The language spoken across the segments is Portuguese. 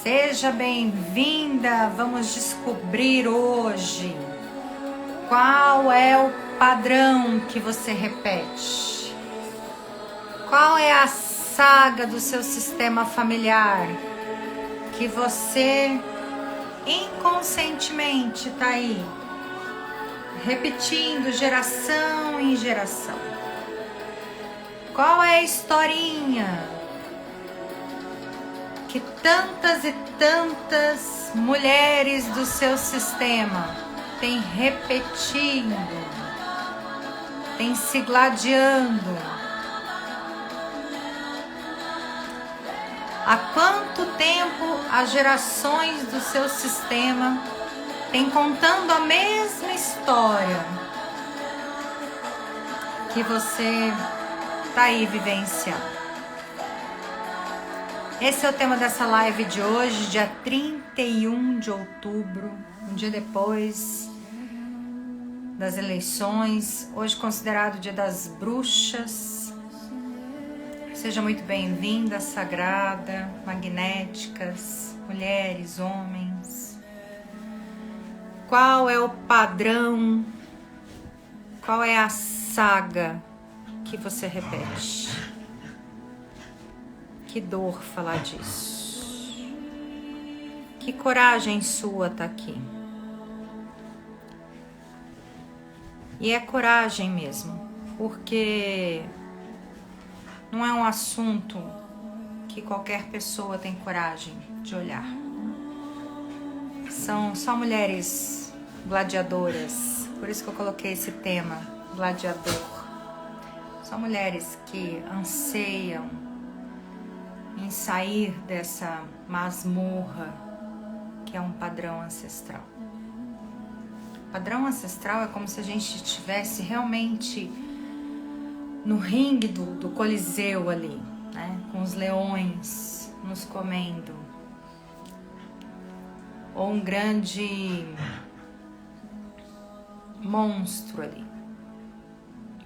Seja bem-vinda! Vamos descobrir hoje qual é o padrão que você repete. Qual é a saga do seu sistema familiar que você inconscientemente está aí repetindo geração em geração? Qual é a historinha que tantas e tantas mulheres do seu sistema têm repetindo, têm se gladiando? Há quanto tempo as gerações do seu sistema têm contando a mesma história que você está aí vivenciando? Esse é o tema dessa live de hoje, dia 31 de outubro, um dia depois das eleições, hoje considerado o dia das bruxas. Seja muito bem-vinda, sagrada, magnéticas, mulheres, homens. Qual é o padrão, qual é a saga que você repete? Que dor falar disso. Que coragem sua tá aqui. E é coragem mesmo, porque não é um assunto que qualquer pessoa tem coragem de olhar. São só mulheres gladiadoras, por isso que eu coloquei esse tema, gladiador. São mulheres que anseiam em sair dessa masmorra que é um padrão ancestral. Padrão ancestral é como se a gente estivesse realmente no ringue do Coliseu ali, né? Com os leões nos comendo. Ou um grande monstro ali.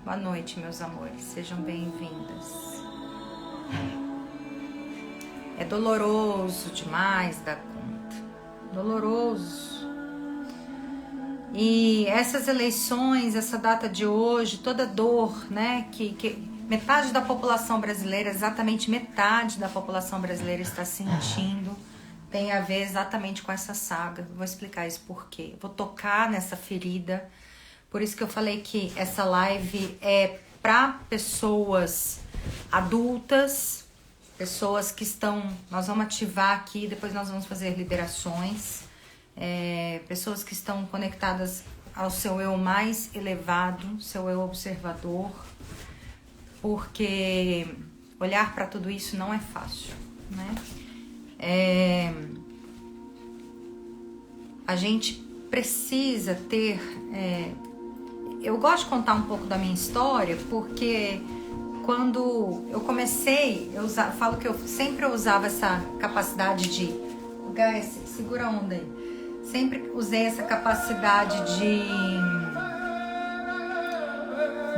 Boa noite, meus amores, sejam bem-vindas. É doloroso demais da conta. Doloroso. E essas eleições, essa data de hoje, toda dor, né? Que metade da população brasileira, exatamente metade da população brasileira está sentindo, tem a ver exatamente com essa saga. Vou explicar isso por quê. Vou tocar nessa ferida. Por isso que eu falei que essa live é para pessoas adultas, pessoas que estão, nós vamos ativar aqui, depois nós vamos fazer liberações, pessoas que estão conectadas ao seu eu mais elevado, seu eu observador, porque olhar para tudo isso não é fácil, né? A gente precisa ter... eu gosto de contar um pouco da minha história, porque quando eu comecei, falo que eu sempre usava essa capacidade de... Gás, segura a onda aí. Sempre usei essa capacidade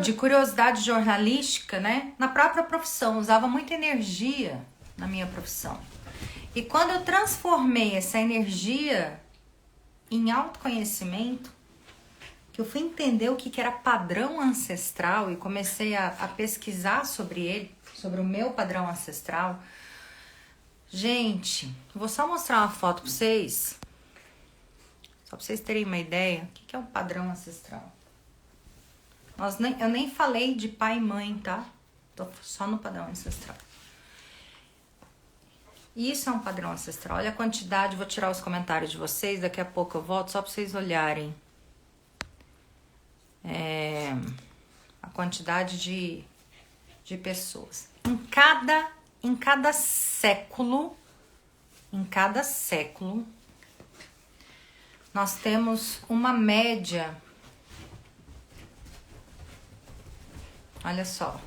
de curiosidade jornalística, né? Na própria profissão, usava muita energia na minha profissão. E quando eu transformei essa energia em autoconhecimento, que eu fui entender o que era padrão ancestral e comecei a pesquisar sobre ele, sobre o meu padrão ancestral. Gente, vou só mostrar uma foto para vocês, só para vocês terem uma ideia. O que é um padrão ancestral? Eu nem falei de pai e mãe, tá? Tô só no padrão ancestral. Isso é um padrão ancestral. Olha a quantidade, vou tirar os comentários de vocês, daqui a pouco eu volto só para vocês olharem. A quantidade de pessoas. Em cada século, nós temos uma média, olha só,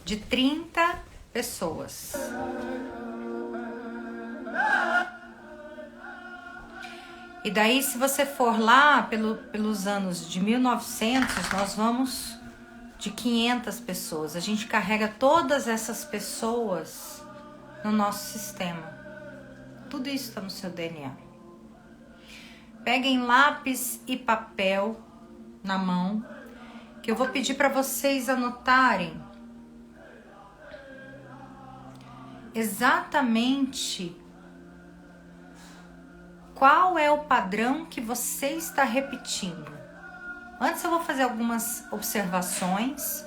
de 30 pessoas. E daí, se você for lá pelos anos de 1900, nós vamos de 500 pessoas. A gente carrega todas essas pessoas no nosso sistema. Tudo isso está no seu DNA. Peguem lápis e papel na mão, que eu vou pedir para vocês anotarem exatamente qual é o padrão que você está repetindo. Antes eu vou fazer algumas observações,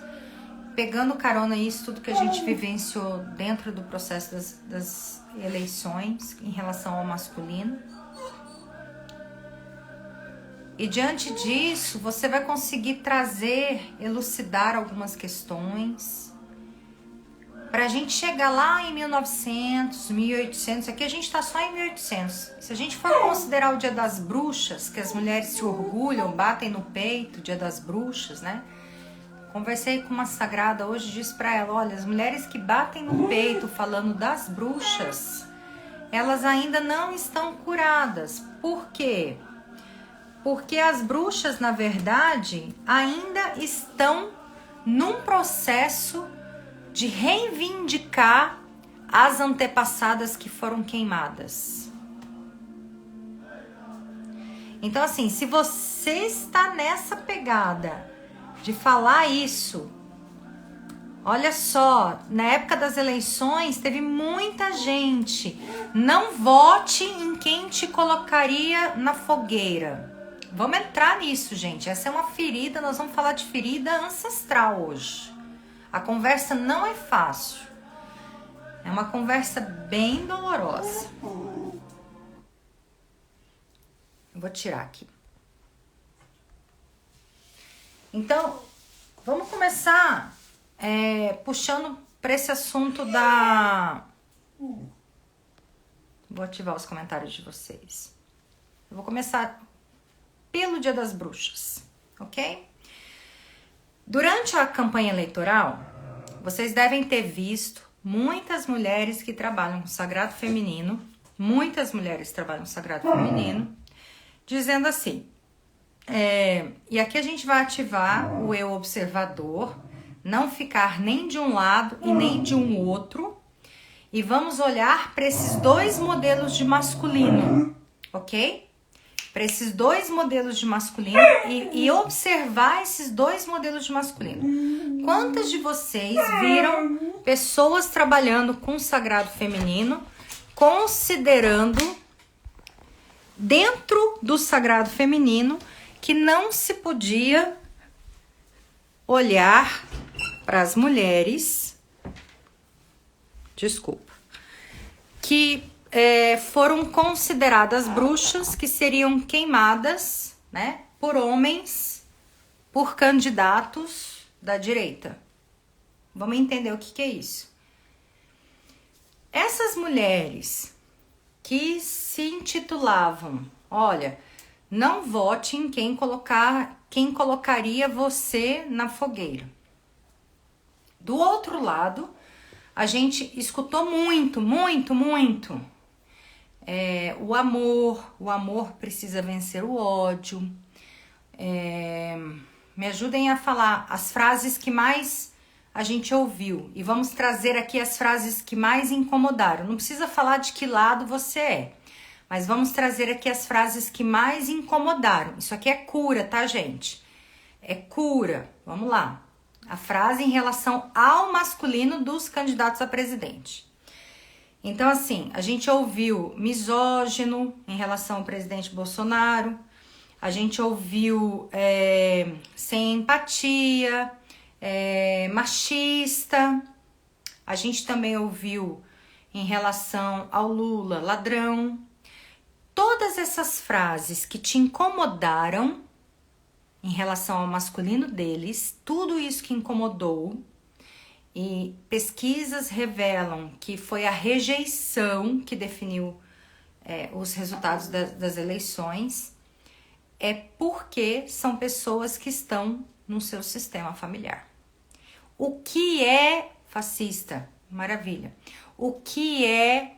pegando carona isso, tudo que a gente vivenciou dentro do processo das eleições em relação ao masculino. E diante disso, você vai conseguir trazer, elucidar algumas questões, para a gente chegar lá em 1900, 1800, aqui a gente está só em 1800. Se a gente for considerar o Dia das Bruxas, que as mulheres se orgulham, batem no peito, Dia das Bruxas, né? Conversei com uma sagrada hoje, disse para ela, olha, as mulheres que batem no peito falando das bruxas, elas ainda não estão curadas. Por quê? Porque as bruxas, na verdade, ainda estão num processo de reivindicar as antepassadas que foram queimadas. Então, assim, se você está nessa pegada de falar isso, olha só, na época das eleições teve muita gente, não vote em quem te colocaria na fogueira. Vamos entrar nisso, gente. Essa é uma ferida, nós vamos falar de ferida ancestral hoje. A conversa não é fácil. É uma conversa bem dolorosa. Eu vou tirar aqui. Então, vamos começar puxando para esse assunto da... Vou ativar os comentários de vocês. Eu vou começar pelo Dia das Bruxas, ok? Durante a campanha eleitoral, vocês devem ter visto muitas mulheres que trabalham com sagrado feminino, dizendo assim, e aqui a gente vai ativar o eu observador, não ficar nem de um lado e nem de um outro, e vamos olhar para esses dois modelos de masculino, ok? Para esses dois modelos de masculino e observar esses dois modelos de masculino. Quantas de vocês viram pessoas trabalhando com o sagrado feminino, considerando dentro do sagrado feminino que não se podia olhar para as mulheres, que foram consideradas bruxas, que seriam queimadas, né, por homens, por candidatos da direita. Vamos entender o que é isso. Essas mulheres que se intitulavam, olha, não vote em quem colocaria você na fogueira. Do outro lado, a gente escutou muito o amor precisa vencer o ódio. Me ajudem a falar as frases que mais a gente ouviu. E vamos trazer aqui as frases que mais incomodaram. Não precisa falar de que lado você é, mas vamos trazer aqui as frases que mais incomodaram. Isso aqui é cura, tá, gente? É cura. Vamos lá. A frase em relação ao masculino dos candidatos a presidente. Então, assim, a gente ouviu misógino em relação ao presidente Bolsonaro, a gente ouviu sem empatia, machista, a gente também ouviu em relação ao Lula, ladrão. Todas essas frases que te incomodaram em relação ao masculino deles, tudo isso que incomodou, e pesquisas revelam que foi a rejeição que definiu os resultados das eleições, é porque são pessoas que estão no seu sistema familiar. O que é fascista? Maravilha. O que é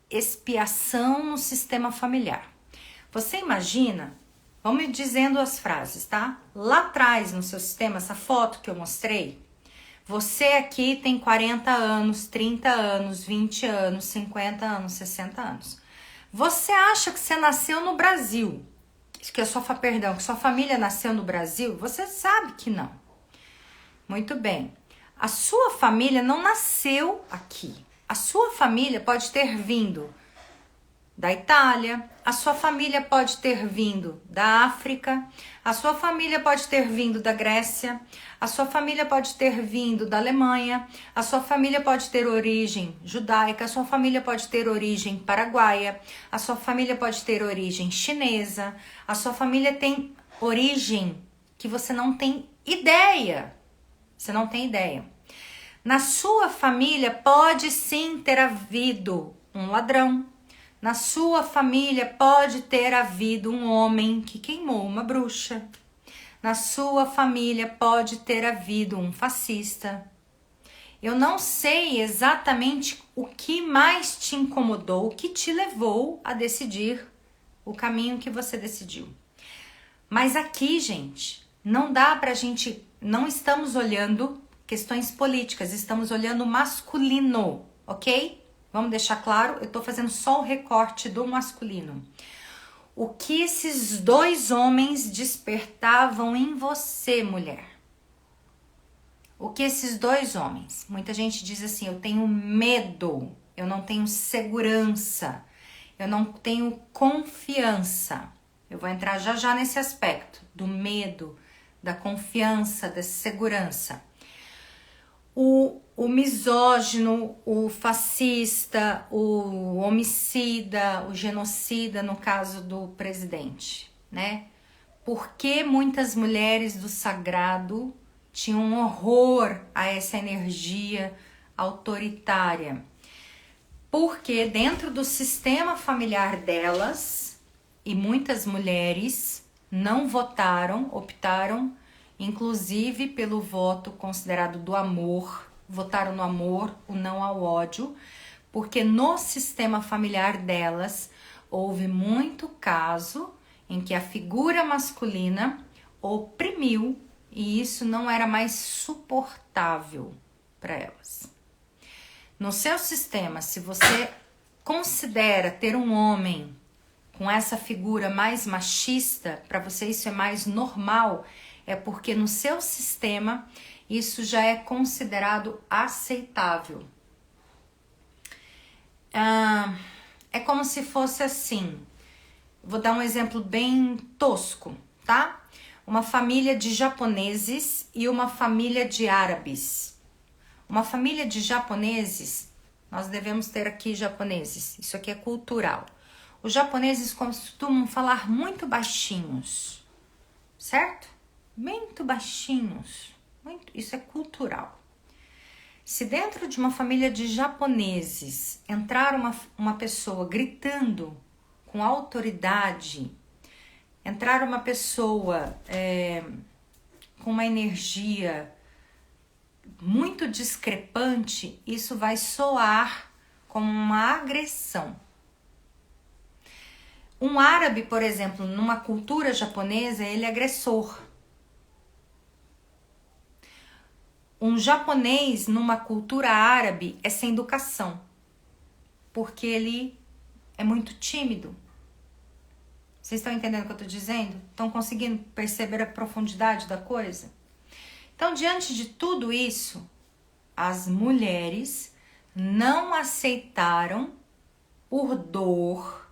expiação no sistema familiar? Você imagina, vamos me dizendo as frases, tá? Lá atrás no seu sistema, essa foto que eu mostrei, você aqui tem 40 anos, 30 anos, 20 anos, 50 anos, 60 anos. Você acha que você nasceu no Brasil? Que a sua família nasceu no Brasil? Você sabe que não. Muito bem. A sua família não nasceu aqui. A sua família pode ter vindo da Itália, a sua família pode ter vindo da África, a sua família pode ter vindo da Grécia, a sua família pode ter vindo da Alemanha, a sua família pode ter origem judaica, a sua família pode ter origem paraguaia, a sua família pode ter origem chinesa, a sua família tem origem que você não tem ideia. Você não tem ideia. Na sua família pode sim ter havido um ladrão. Na sua família pode ter havido um homem que queimou uma bruxa. Na sua família pode ter havido um fascista. Eu não sei exatamente o que mais te incomodou, o que te levou a decidir o caminho que você decidiu. Mas aqui, gente, não dá pra gente, não estamos olhando questões políticas, estamos olhando o masculino, ok? Vamos deixar claro, eu tô fazendo só o recorte do masculino. O que esses dois homens despertavam em você, mulher? O que esses dois homens? Muita gente diz assim, eu tenho medo, eu não tenho segurança, eu não tenho confiança. Eu vou entrar já já nesse aspecto do medo, da confiança, da segurança. O misógino, o fascista, o homicida, o genocida, no caso do presidente, né? Por que muitas mulheres do sagrado tinham um horror a essa energia autoritária? Porque dentro do sistema familiar delas, e muitas mulheres não votaram, optaram inclusive pelo voto considerado do amor, votaram no amor, o não ao ódio, porque no sistema familiar delas houve muito caso em que a figura masculina oprimiu e isso não era mais suportável para elas. No seu sistema, se você considera ter um homem com essa figura mais machista, para você isso é mais normal, é porque no seu sistema isso já é considerado aceitável. É como se fosse assim, vou dar um exemplo bem tosco, tá? Uma família de japoneses e uma família de árabes. Uma família de japoneses, nós devemos ter aqui japoneses, isso aqui é cultural. Os japoneses costumam falar muito baixinhos, certo? Muito baixinhos, isso é cultural. Se dentro de uma família de japoneses entrar uma pessoa gritando com autoridade, entrar uma pessoa com uma energia muito discrepante, isso vai soar como uma agressão. Um árabe, por exemplo, numa cultura japonesa, ele é agressor. Um japonês numa cultura árabe é sem educação, porque ele é muito tímido. Vocês estão entendendo o que eu estou dizendo? Estão conseguindo perceber a profundidade da coisa? Então, diante de tudo isso, as mulheres não aceitaram por dor,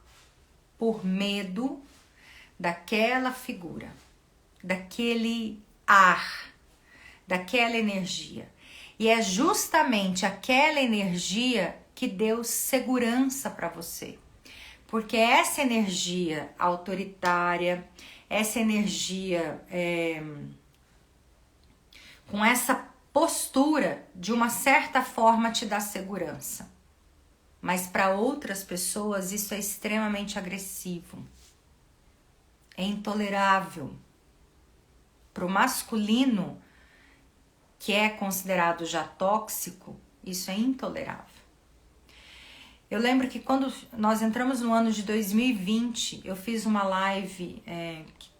por medo daquela figura, daquele ar, daquela energia. E é justamente aquela energia que deu segurança para você. Porque essa energia autoritária, essa energia com essa postura, de uma certa forma te dá segurança. Mas para outras pessoas isso é extremamente agressivo. É intolerável. Para o masculino, que é considerado já tóxico, isso é intolerável. Eu lembro que quando nós entramos no ano de 2020, eu fiz uma live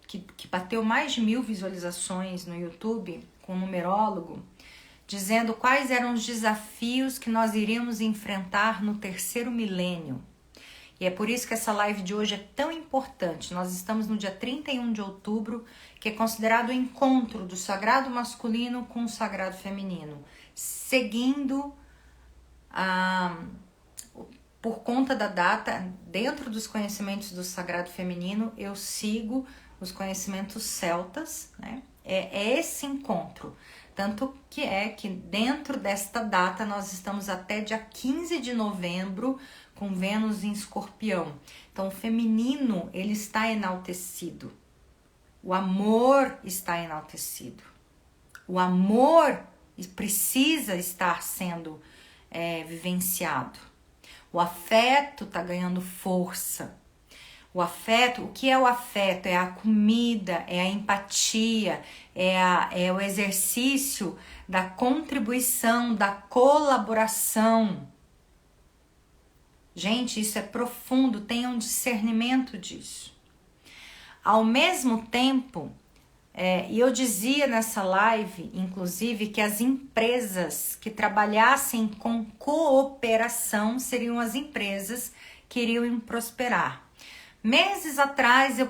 que bateu mais de 1000 visualizações no YouTube, com um numerólogo, dizendo quais eram os desafios que nós iríamos enfrentar no terceiro milênio. E é por isso que essa live de hoje é tão importante. Nós estamos no dia 31 de outubro, que é considerado o encontro do sagrado masculino com o sagrado feminino. Seguindo por conta da data, dentro dos conhecimentos do sagrado feminino, eu sigo os conhecimentos celtas, né? É esse encontro. Tanto que dentro desta data nós estamos até dia 15 de novembro com Vênus em Escorpião. Então o feminino, ele está enaltecido. O amor está enaltecido. O amor precisa estar sendo vivenciado. O afeto está ganhando força. O afeto, o que é o afeto? É a comida, é a empatia, é o exercício da contribuição, da colaboração. Gente, isso é profundo, tenham discernimento disso. Ao mesmo tempo, e eu dizia nessa live, inclusive, que as empresas que trabalhassem com cooperação seriam as empresas que iriam prosperar. Meses atrás eu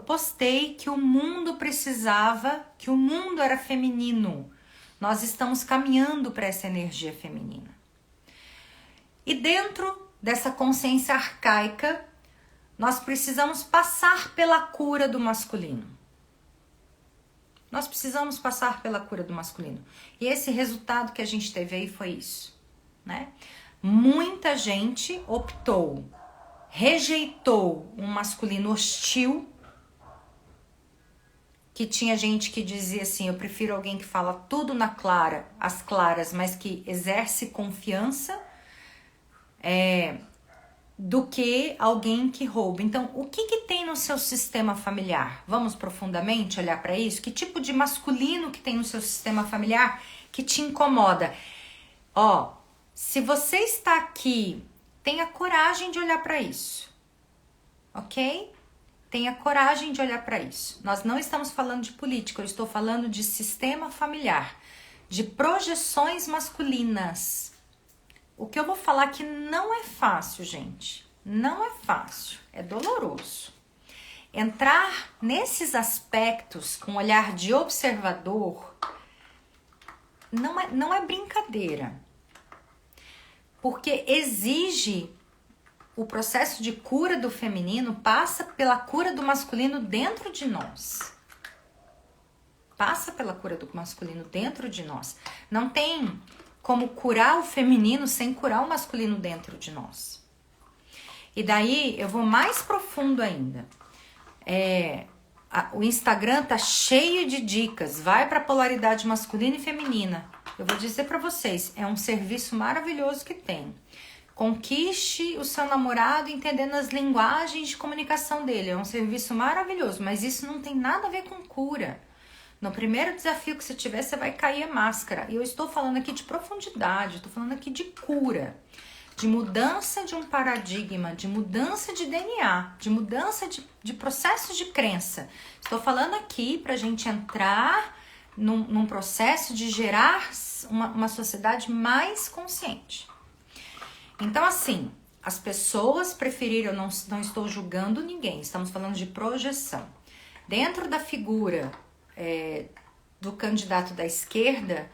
postei que o mundo precisava, que o mundo era feminino. Nós estamos caminhando para essa energia feminina. E dentro dessa consciência arcaica, nós precisamos passar pela cura do masculino. Nós precisamos passar pela cura do masculino. E esse resultado que a gente teve aí foi isso, né? Muita gente rejeitou um masculino hostil, que tinha gente que dizia assim, eu prefiro alguém que fala tudo às claras, mas que exerce confiança, do que alguém que rouba. Então, o que tem no seu sistema familiar? Vamos profundamente olhar para isso? Que tipo de masculino que tem no seu sistema familiar que te incomoda? Se você está aqui, tenha coragem de olhar para isso, ok? Tenha coragem de olhar para isso. Nós não estamos falando de política, eu estou falando de sistema familiar, de projeções masculinas. O que eu vou falar aqui não é fácil, gente. Não é fácil, é doloroso. Entrar nesses aspectos com um olhar de observador não é brincadeira. Porque exige o processo de cura do feminino, passa pela cura do masculino dentro de nós. Passa pela cura do masculino dentro de nós. Não tem como curar o feminino sem curar o masculino dentro de nós. E daí eu vou mais profundo ainda. O Instagram tá cheio de dicas. Vai para a polaridade masculina e feminina. Eu vou dizer para vocês, é um serviço maravilhoso que tem. Conquiste o seu namorado entendendo as linguagens de comunicação dele. É um serviço maravilhoso, mas isso não tem nada a ver com cura. No primeiro desafio que você tiver, você vai cair a máscara. E eu estou falando aqui de profundidade, estou falando aqui de cura, de mudança de um paradigma, de mudança de DNA, de mudança de processos de crença. Estou falando aqui para a gente entrar num processo de gerar uma sociedade mais consciente. Então, assim, as pessoas preferiram, eu não estou julgando ninguém, estamos falando de projeção. Dentro da figura do candidato da esquerda,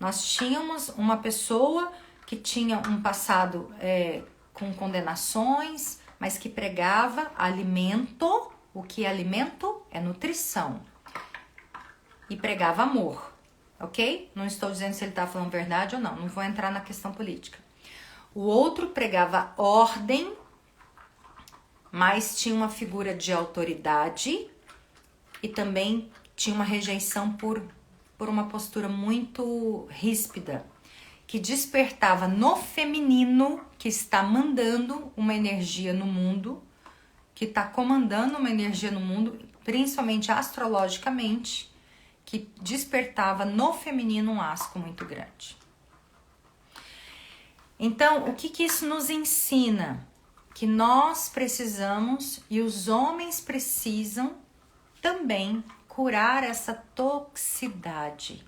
nós tínhamos uma pessoa que tinha um passado com condenações, mas que pregava alimento. O que é alimento? É nutrição. E pregava amor, ok? Não estou dizendo se ele está falando verdade ou não vou entrar na questão política. O outro pregava ordem, mas tinha uma figura de autoridade e também tinha uma rejeição por uma postura muito ríspida, que despertava no feminino, que está mandando uma energia no mundo, que está comandando uma energia no mundo, principalmente astrologicamente, que despertava no feminino um asco muito grande. Então, o que isso nos ensina? Que nós precisamos, e os homens precisam também, curar essa toxicidade.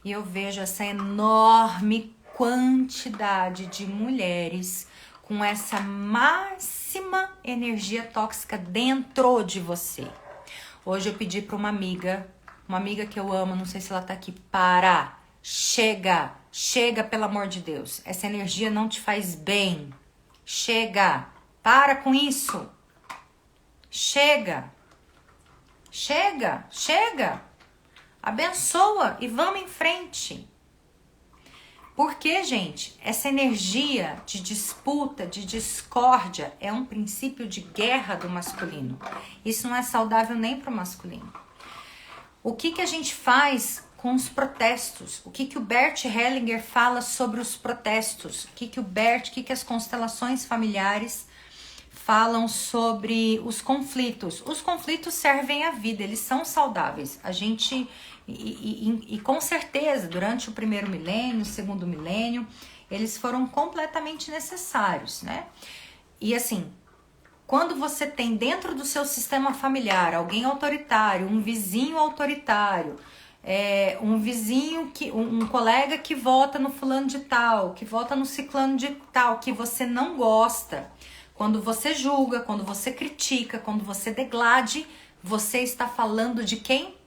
E eu vejo essa enorme quantidade de mulheres com essa máxima energia tóxica dentro de você. Hoje eu pedi para uma amiga que eu amo, não sei se ela tá aqui, chega, pelo amor de Deus. Essa energia não te faz bem. Chega, para com isso. Chega. Abençoa e vamos em frente. Porque, gente, essa energia de disputa, de discórdia, é um princípio de guerra do masculino. Isso não é saudável nem para o masculino. O que a gente faz com os protestos? O que o Bert Hellinger fala sobre os protestos? O que as constelações familiares falam sobre os conflitos? Os conflitos servem à vida, eles são saudáveis. A gente... E com certeza, durante o primeiro milênio, o segundo milênio, eles foram completamente necessários, né? E assim, quando você tem dentro do seu sistema familiar alguém autoritário, um vizinho autoritário, um colega que vota no fulano de tal, que vota no ciclano de tal, que você não gosta, quando você julga, quando você critica, quando você deglade, você está falando de quem?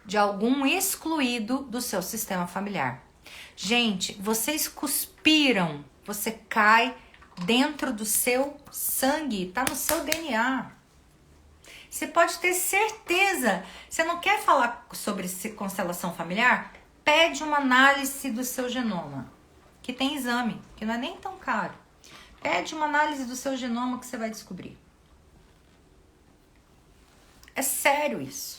De algum excluído do seu sistema familiar. Gente, vocês cuspiram, você cai dentro do seu sangue, tá no seu DNA. Você pode ter certeza. Você não quer falar sobre constelação familiar? Pede uma análise do seu genoma, que tem exame, que não é nem tão caro. Pede uma análise do seu genoma que você vai descobrir. É sério isso.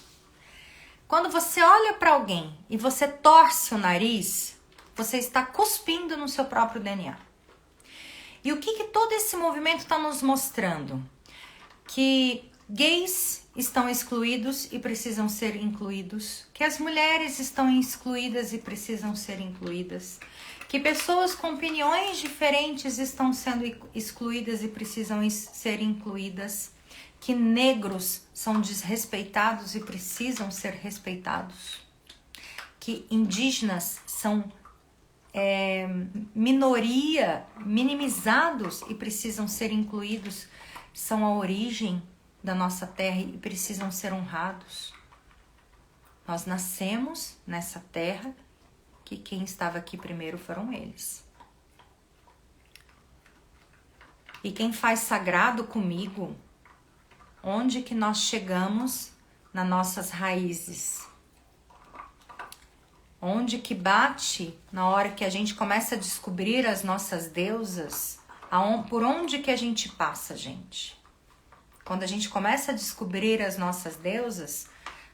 Quando você olha para alguém e você torce o nariz, você está cuspindo no seu próprio DNA. E o que todo esse movimento está nos mostrando? Que gays estão excluídos e precisam ser incluídos, que as mulheres estão excluídas e precisam ser incluídas, que pessoas com opiniões diferentes estão sendo excluídas e precisam ser incluídas, que negros são desrespeitados e precisam ser respeitados, que indígenas são minoria, minimizados e precisam ser incluídos, são a origem da nossa terra e precisam ser honrados. Nós nascemos nessa terra que quem estava aqui primeiro foram eles. E quem faz sagrado comigo, onde que nós chegamos nas nossas raízes? Onde que bate na hora que a gente começa a descobrir as nossas deusas? Por onde que a gente passa, gente? Quando a gente começa a descobrir as nossas deusas,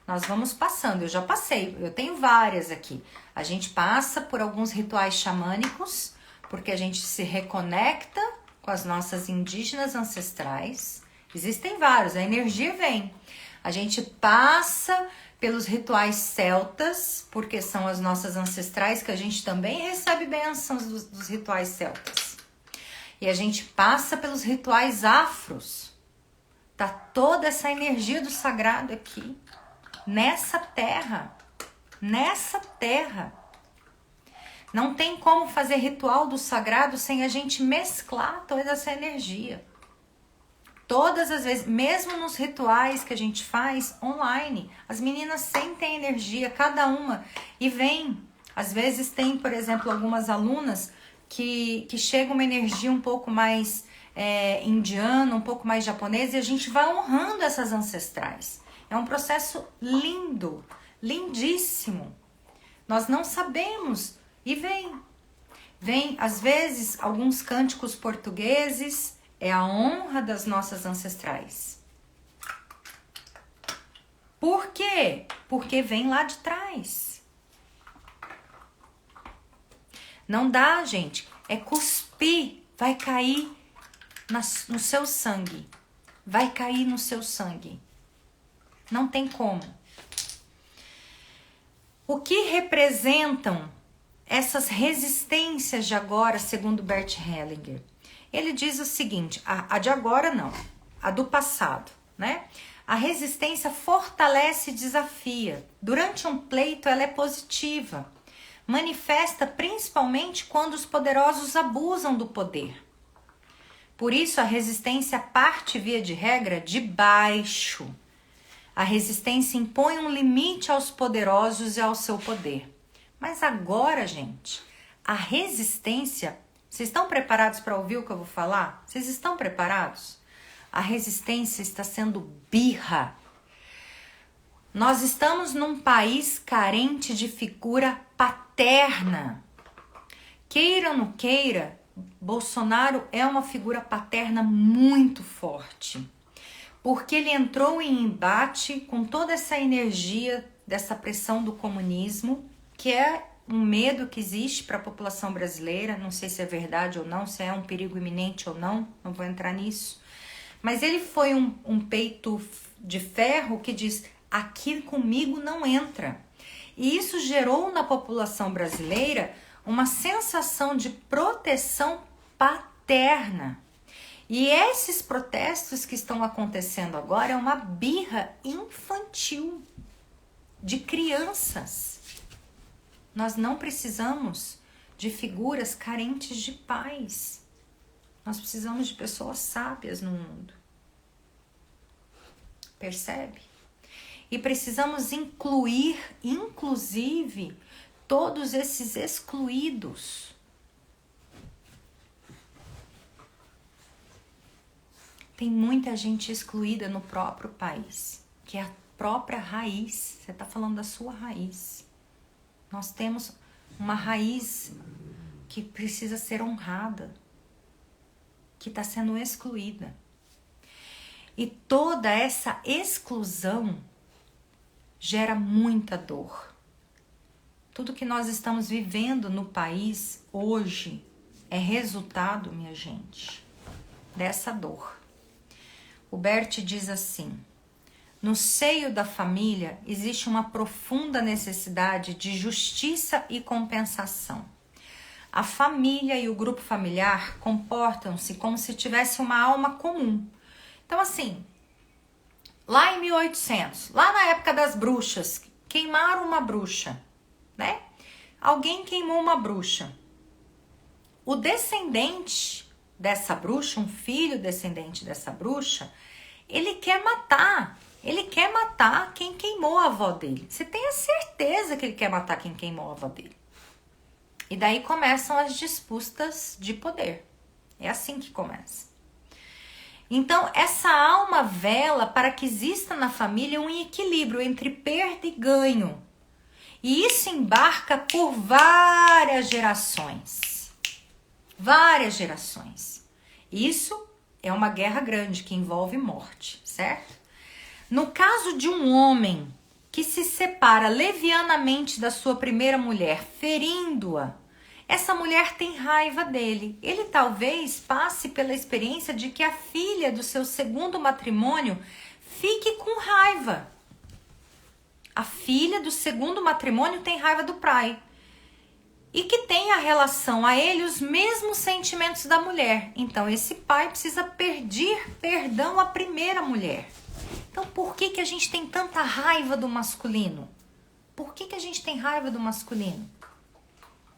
nós vamos passando. Eu já passei, eu tenho várias aqui. A gente passa por alguns rituais xamânicos, porque a gente se reconecta com as nossas indígenas ancestrais. Existem vários, a energia vem. A gente passa pelos rituais celtas, porque são as nossas ancestrais, que a gente também recebe bênçãos dos rituais celtas. E a gente passa pelos rituais afros. Tá toda essa energia do sagrado aqui, nessa terra. Nessa terra. Não tem como fazer ritual do sagrado sem a gente mesclar toda essa energia. Todas as vezes, mesmo nos rituais que a gente faz online, as meninas sentem energia, cada uma, e vem. Às vezes tem, por exemplo, algumas alunas que chega uma energia um pouco mais indiana, um pouco mais japonesa, e a gente vai honrando essas ancestrais. É um processo lindo, lindíssimo. Nós não sabemos, e vem. Vem, às vezes, alguns cânticos portugueses. É a honra das nossas ancestrais. Por quê? Porque vem lá de trás. Não dá, gente. É cuspir. Vai cair no seu sangue. Vai cair no seu sangue. Não tem como. O que representam essas resistências de agora, segundo Bert Hellinger? Ele diz o seguinte, a de agora não, a do passado, né? A resistência fortalece e desafia. Durante um pleito, ela é positiva. Manifesta principalmente quando os poderosos abusam do poder. Por isso, a resistência parte, via de regra, de baixo. A resistência impõe um limite aos poderosos e ao seu poder. Mas agora, gente, a resistência... Vocês estão preparados para ouvir o que eu vou falar? Vocês estão preparados? A resistência está sendo birra. Nós estamos num país carente de figura paterna. Queira ou não queira, Bolsonaro é uma figura paterna muito forte. Porque ele entrou em embate com toda essa energia dessa pressão do comunismo, que é um medo que existe para a população brasileira. Não sei se é verdade ou não, se é um perigo iminente ou não vou entrar nisso. Mas ele foi um peito de ferro que diz, aqui comigo não entra. E isso gerou na população brasileira uma sensação de proteção paterna. E esses protestos que estão acontecendo agora é uma birra infantil de crianças. Nós não precisamos de figuras carentes de pais. Nós precisamos de pessoas sábias no mundo. Percebe? E precisamos incluir, inclusive, todos esses excluídos. Tem muita gente excluída no próprio país, que é a própria raiz. Você está falando da sua raiz. Nós temos uma raiz que precisa ser honrada, que está sendo excluída. E toda essa exclusão gera muita dor. Tudo que nós estamos vivendo no país hoje é resultado, minha gente, dessa dor. O Bert diz assim: no seio da família existe uma profunda necessidade de justiça e compensação. A família e o grupo familiar comportam-se como se tivesse uma alma comum. Então, assim, lá em 1800, lá na época das bruxas, queimaram uma bruxa, né? Alguém queimou uma bruxa. O descendente dessa bruxa, um filho descendente dessa bruxa, ele quer matar quem queimou a avó dele. Você tem a certeza que ele quer matar quem queimou a avó dele. E daí começam as disputas de poder. É assim que começa. Então, essa alma vela para que exista na família um equilíbrio entre perda e ganho. E isso embarca por várias gerações. Várias gerações. Isso é uma guerra grande que envolve morte, certo? No caso de um homem que se separa levianamente da sua primeira mulher, ferindo-a, essa mulher tem raiva dele. Ele talvez passe pela experiência de que a filha do seu segundo matrimônio fique com raiva. A filha do segundo matrimônio tem raiva do pai. E que tem a relação a ele os mesmos sentimentos da mulher. Então esse pai precisa pedir perdão à primeira mulher. Então por que a gente tem tanta raiva do masculino? Por que a gente tem raiva do masculino?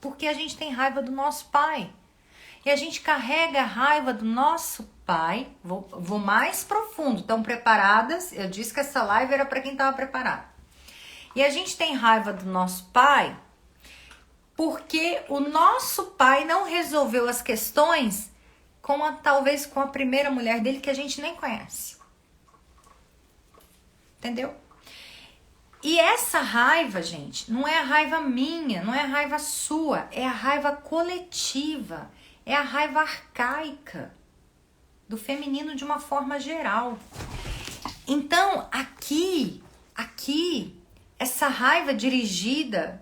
Porque a gente tem raiva do nosso pai. E a gente carrega a raiva do nosso pai. Vou mais profundo. Estão preparadas? Eu disse que essa live era para quem estava preparado. E a gente tem raiva do nosso pai porque o nosso pai não resolveu as questões talvez com a primeira mulher dele que a gente nem conhece. Entendeu? E essa raiva, gente, não é a raiva minha, não é a raiva sua, é a raiva coletiva, é a raiva arcaica do feminino de uma forma geral. Então, aqui, essa raiva dirigida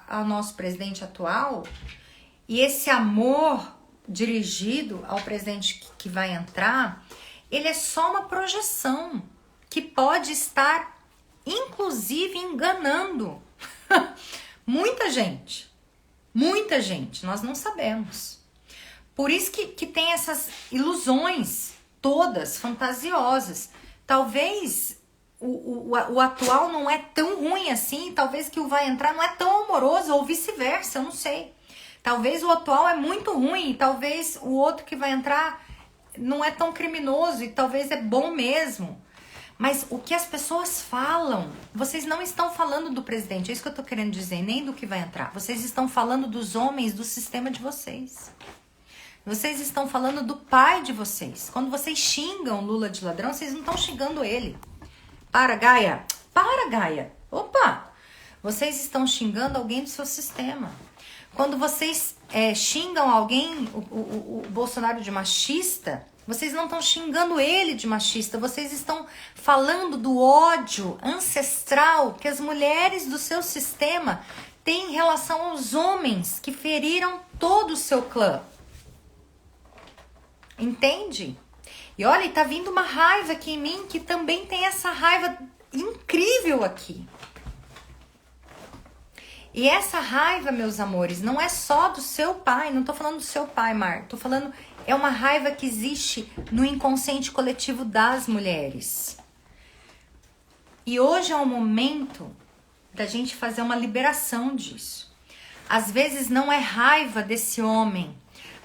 ao nosso presidente atual e esse amor dirigido ao presidente que vai entrar, ele é só uma projeção que pode estar inclusive enganando muita gente, nós não sabemos. Por isso que tem essas ilusões todas fantasiosas. Talvez o atual não é tão ruim assim, talvez que o vai entrar não é tão amoroso, ou vice-versa, eu não sei. Talvez o atual é muito ruim, talvez o outro que vai entrar não é tão criminoso e talvez é bom mesmo. Mas o que as pessoas falam, vocês não estão falando do presidente, é isso que eu tô querendo dizer, nem do que vai entrar. Vocês estão falando dos homens do sistema de vocês. Vocês estão falando do pai de vocês. Quando vocês xingam Lula de ladrão, vocês não estão xingando ele. Para, Gaia. Para, Gaia. Opa! Vocês estão xingando alguém do seu sistema. Quando vocês xingam alguém, o Bolsonaro de machista, vocês não estão xingando ele de machista, vocês estão falando do ódio ancestral que as mulheres do seu sistema têm em relação aos homens que feriram todo o seu clã. Entende? E olha, tá vindo uma raiva aqui em mim que também tem essa raiva incrível aqui. E essa raiva, meus amores, não é só do seu pai, não tô falando do seu pai, Mar, tô falando, é uma raiva que existe no inconsciente coletivo das mulheres. E hoje é o momento da gente fazer uma liberação disso. Às vezes não é raiva desse homem,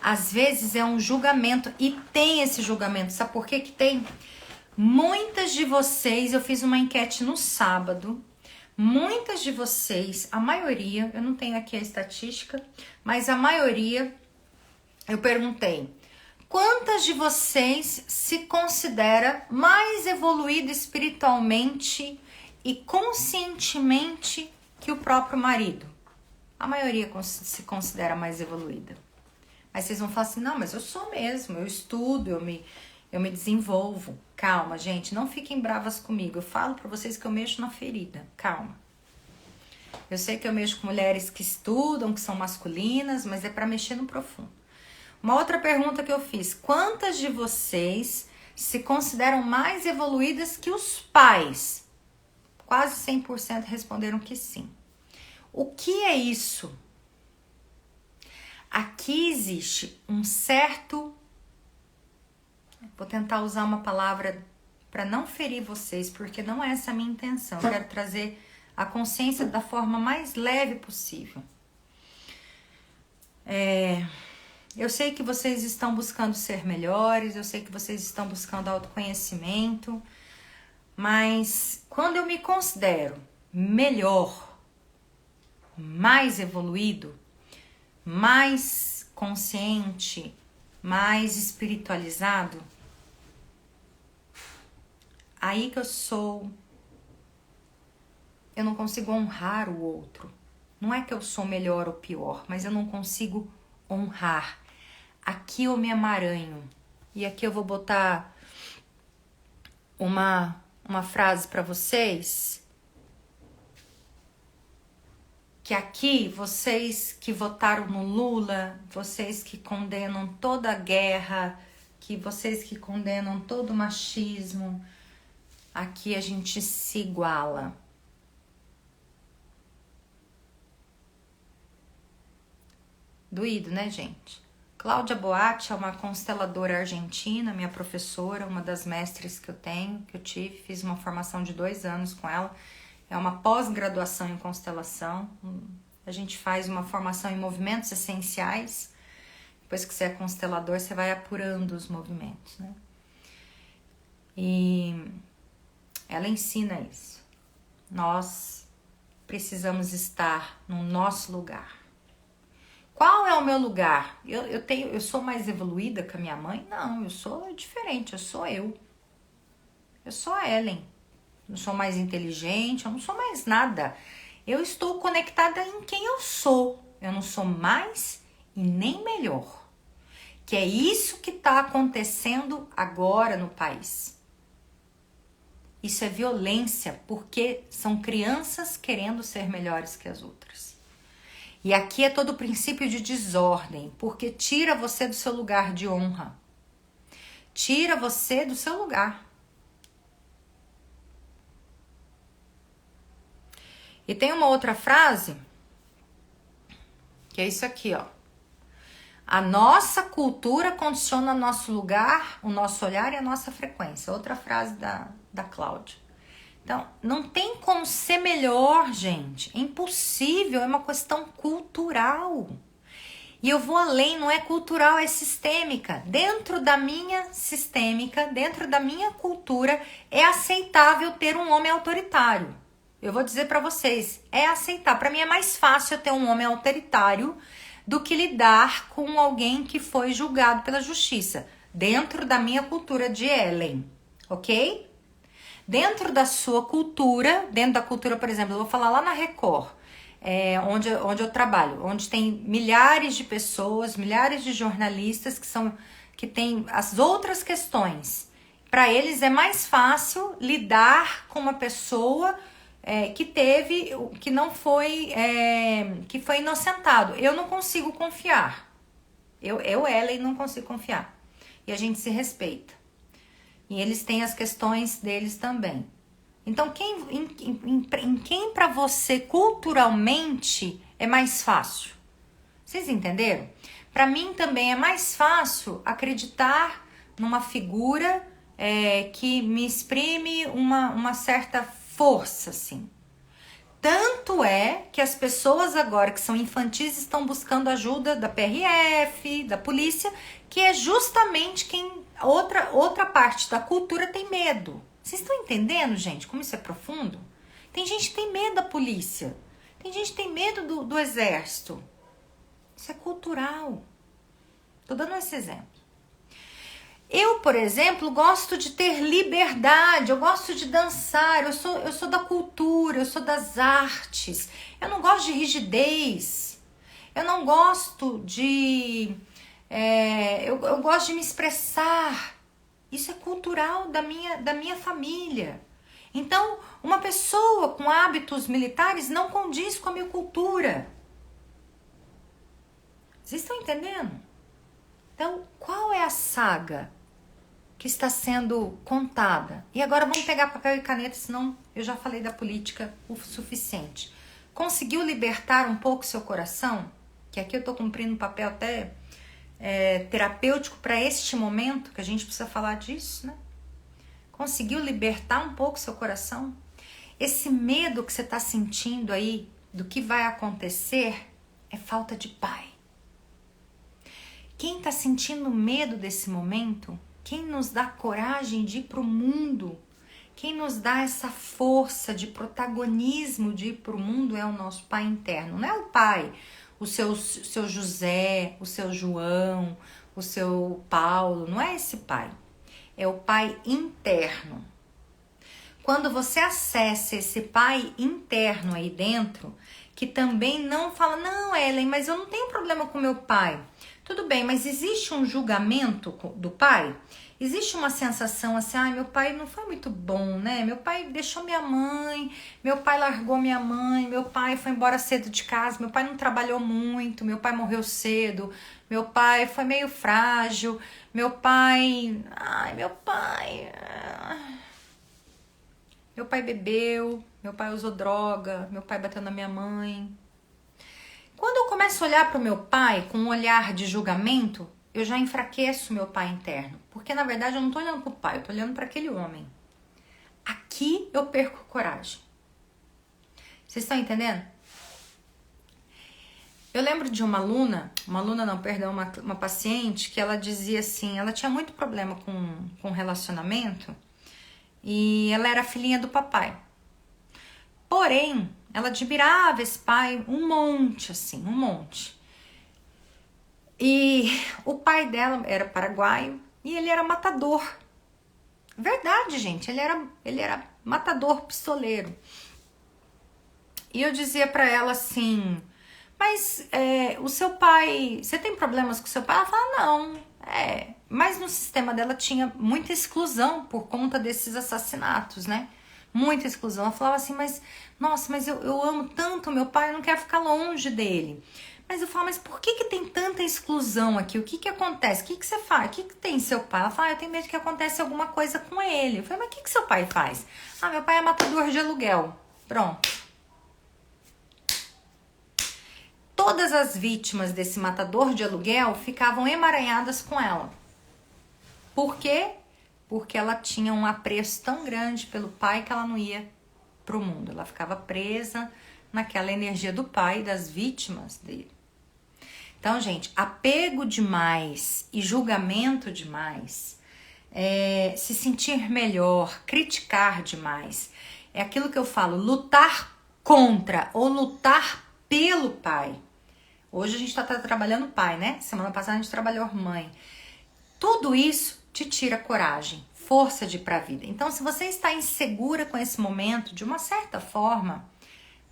às vezes é um julgamento, e tem esse julgamento, sabe por que que tem? Muitas de vocês, eu fiz uma enquete no sábado, muitas de vocês, a maioria, eu não tenho aqui a estatística, mas a maioria, eu perguntei, quantas de vocês se considera mais evoluída espiritualmente e conscientemente que o próprio marido? A maioria se considera mais evoluída. Aí vocês vão falar assim, não, mas eu sou mesmo, eu estudo, eu me desenvolvo. Calma, gente, não fiquem bravas comigo. Eu falo pra vocês que eu mexo na ferida. Calma. Eu sei que eu mexo com mulheres que estudam, que são masculinas, mas é pra mexer no profundo. Uma outra pergunta que eu fiz. Quantas de vocês se consideram mais evoluídas que os pais? Quase 100% responderam que sim. O que é isso? Aqui existe um certo... Vou tentar usar uma palavra para não ferir vocês, porque não é essa a minha intenção. Eu quero trazer a consciência da forma mais leve possível. Eu sei que vocês estão buscando ser melhores, eu sei que vocês estão buscando autoconhecimento, mas quando eu me considero melhor, mais evoluído, mais consciente, mais espiritualizado, aí que eu não consigo honrar o outro. Não é que eu sou melhor ou pior, mas eu não consigo honrar. Aqui eu me amaranho. E aqui eu vou botar uma frase para vocês. Que aqui, vocês que votaram no Lula, vocês que condenam toda a guerra, que vocês que condenam todo o machismo, aqui a gente se iguala. Doído, né, gente? Cláudia Boatti é uma consteladora argentina, minha professora, uma das mestres que eu tive, fiz uma formação de 2 anos com ela. É uma pós-graduação em constelação. A gente faz uma formação em movimentos essenciais. Depois que você é constelador, você vai apurando os movimentos, né? E ela ensina isso. Nós precisamos estar no nosso lugar. Qual é o meu lugar? Eu sou mais evoluída que a minha mãe? Não, eu sou diferente, eu sou eu. Eu sou a Ellen. Não sou mais inteligente, eu não sou mais nada. Eu estou conectada em quem eu sou. Eu não sou mais e nem melhor. Que é isso que está acontecendo agora no país. Isso é violência, porque são crianças querendo ser melhores que as outras. E aqui é todo o princípio de desordem, porque tira você do seu lugar de honra. Tira você do seu lugar. E tem uma outra frase, que é isso aqui, ó. A nossa cultura condiciona nosso lugar, o nosso olhar e a nossa frequência. Outra frase da Cláudia. Então, não tem como ser melhor, gente. É impossível, é uma questão cultural. E eu vou além, não é cultural, é sistêmica. Dentro da minha sistêmica, dentro da minha cultura, é aceitável ter um homem autoritário. Eu vou dizer para vocês, é aceitar. Para mim é mais fácil eu ter um homem autoritário do que lidar com alguém que foi julgado pela justiça. Dentro da minha cultura de Ellen, ok? Dentro da sua cultura, dentro da cultura, por exemplo, eu vou falar lá na Record, onde eu trabalho, onde tem milhares de pessoas, milhares de jornalistas que têm as outras questões. Para eles é mais fácil lidar com uma pessoa que foi inocentado. Eu não consigo confiar. Ellen, não consigo confiar. E a gente se respeita. E eles têm as questões deles também. Então, em quem para você culturalmente é mais fácil? Vocês entenderam? Para mim também é mais fácil acreditar numa figura que me exprime uma certa força, assim. Tanto é que as pessoas agora que são infantis estão buscando ajuda da PRF, da polícia, que é justamente quem outra parte da cultura tem medo. Vocês estão entendendo, gente, como isso é profundo? Tem gente que tem medo da polícia. Tem gente que tem medo do exército. Isso é cultural. Tô dando esse exemplo. Eu, por exemplo, gosto de ter liberdade, eu gosto de dançar, eu sou da cultura, eu sou das artes. Eu não gosto de rigidez. Eu não gosto de... eu gosto de me expressar. Isso é cultural da minha família. Então, uma pessoa com hábitos militares não condiz com a minha cultura. Vocês estão entendendo? Então, qual é a saga que está sendo contada? E agora vamos pegar papel e caneta, senão eu já falei da política o suficiente. Conseguiu libertar um pouco seu coração? Que aqui eu estou cumprindo um papel até terapêutico para este momento, que a gente precisa falar disso, né? Conseguiu libertar um pouco seu coração? Esse medo que você está sentindo aí do que vai acontecer é falta de pai. Quem está sentindo medo desse momento, quem nos dá coragem de ir para o mundo, quem nos dá essa força de protagonismo de ir para o mundo é o nosso pai interno. Não é o pai, o seu José, o seu João, o seu Paulo, não é esse pai. É o pai interno. Quando você acessa esse pai interno aí dentro, que também não fala, não, Ellen, mas eu não tenho problema com meu pai. Tudo bem, mas existe um julgamento do pai? Existe uma sensação assim, meu pai não foi muito bom, né? Meu pai deixou minha mãe, meu pai largou minha mãe, meu pai foi embora cedo de casa, meu pai não trabalhou muito, meu pai morreu cedo, meu pai foi meio frágil, meu pai bebeu, meu pai usou droga, meu pai bateu na minha mãe. Quando eu começo a olhar para o meu pai com um olhar de julgamento, eu já enfraqueço meu pai interno. Porque, na verdade, eu não estou olhando para o pai, eu estou olhando para aquele homem. Aqui eu perco coragem. Vocês estão entendendo? Eu lembro de uma paciente que ela dizia assim, ela tinha muito problema com relacionamento e ela era filhinha do papai. Porém, ela admirava esse pai um monte. E o pai dela era paraguaio e ele era matador. Verdade, gente, ele era matador, pistoleiro. E eu dizia pra ela assim, mas o seu pai, você tem problemas com o seu pai? Ela fala, não, mas no sistema dela tinha muita exclusão por conta desses assassinatos, né? Muita exclusão. Ela falava assim, mas eu amo tanto meu pai, eu não quero ficar longe dele. Mas eu falo, mas por que tem tanta exclusão aqui? O que acontece? O que você faz? O que tem seu pai? Ela fala, eu tenho medo que aconteça alguma coisa com ele. Eu falei, mas o que seu pai faz? Meu pai é matador de aluguel. Pronto. Todas as vítimas desse matador de aluguel ficavam emaranhadas com ela. Por quê? Porque ela tinha um apreço tão grande pelo pai que ela não ia pro mundo. Ela ficava presa naquela energia do pai, das vítimas dele. Então, gente, apego demais e julgamento demais, se sentir melhor, criticar demais, é aquilo que eu falo, lutar contra ou lutar pelo pai. Hoje a gente tá trabalhando pai, né? Semana passada a gente trabalhou mãe. Tudo isso te tira coragem, força de ir pra vida. Então, se você está insegura com esse momento, de uma certa forma,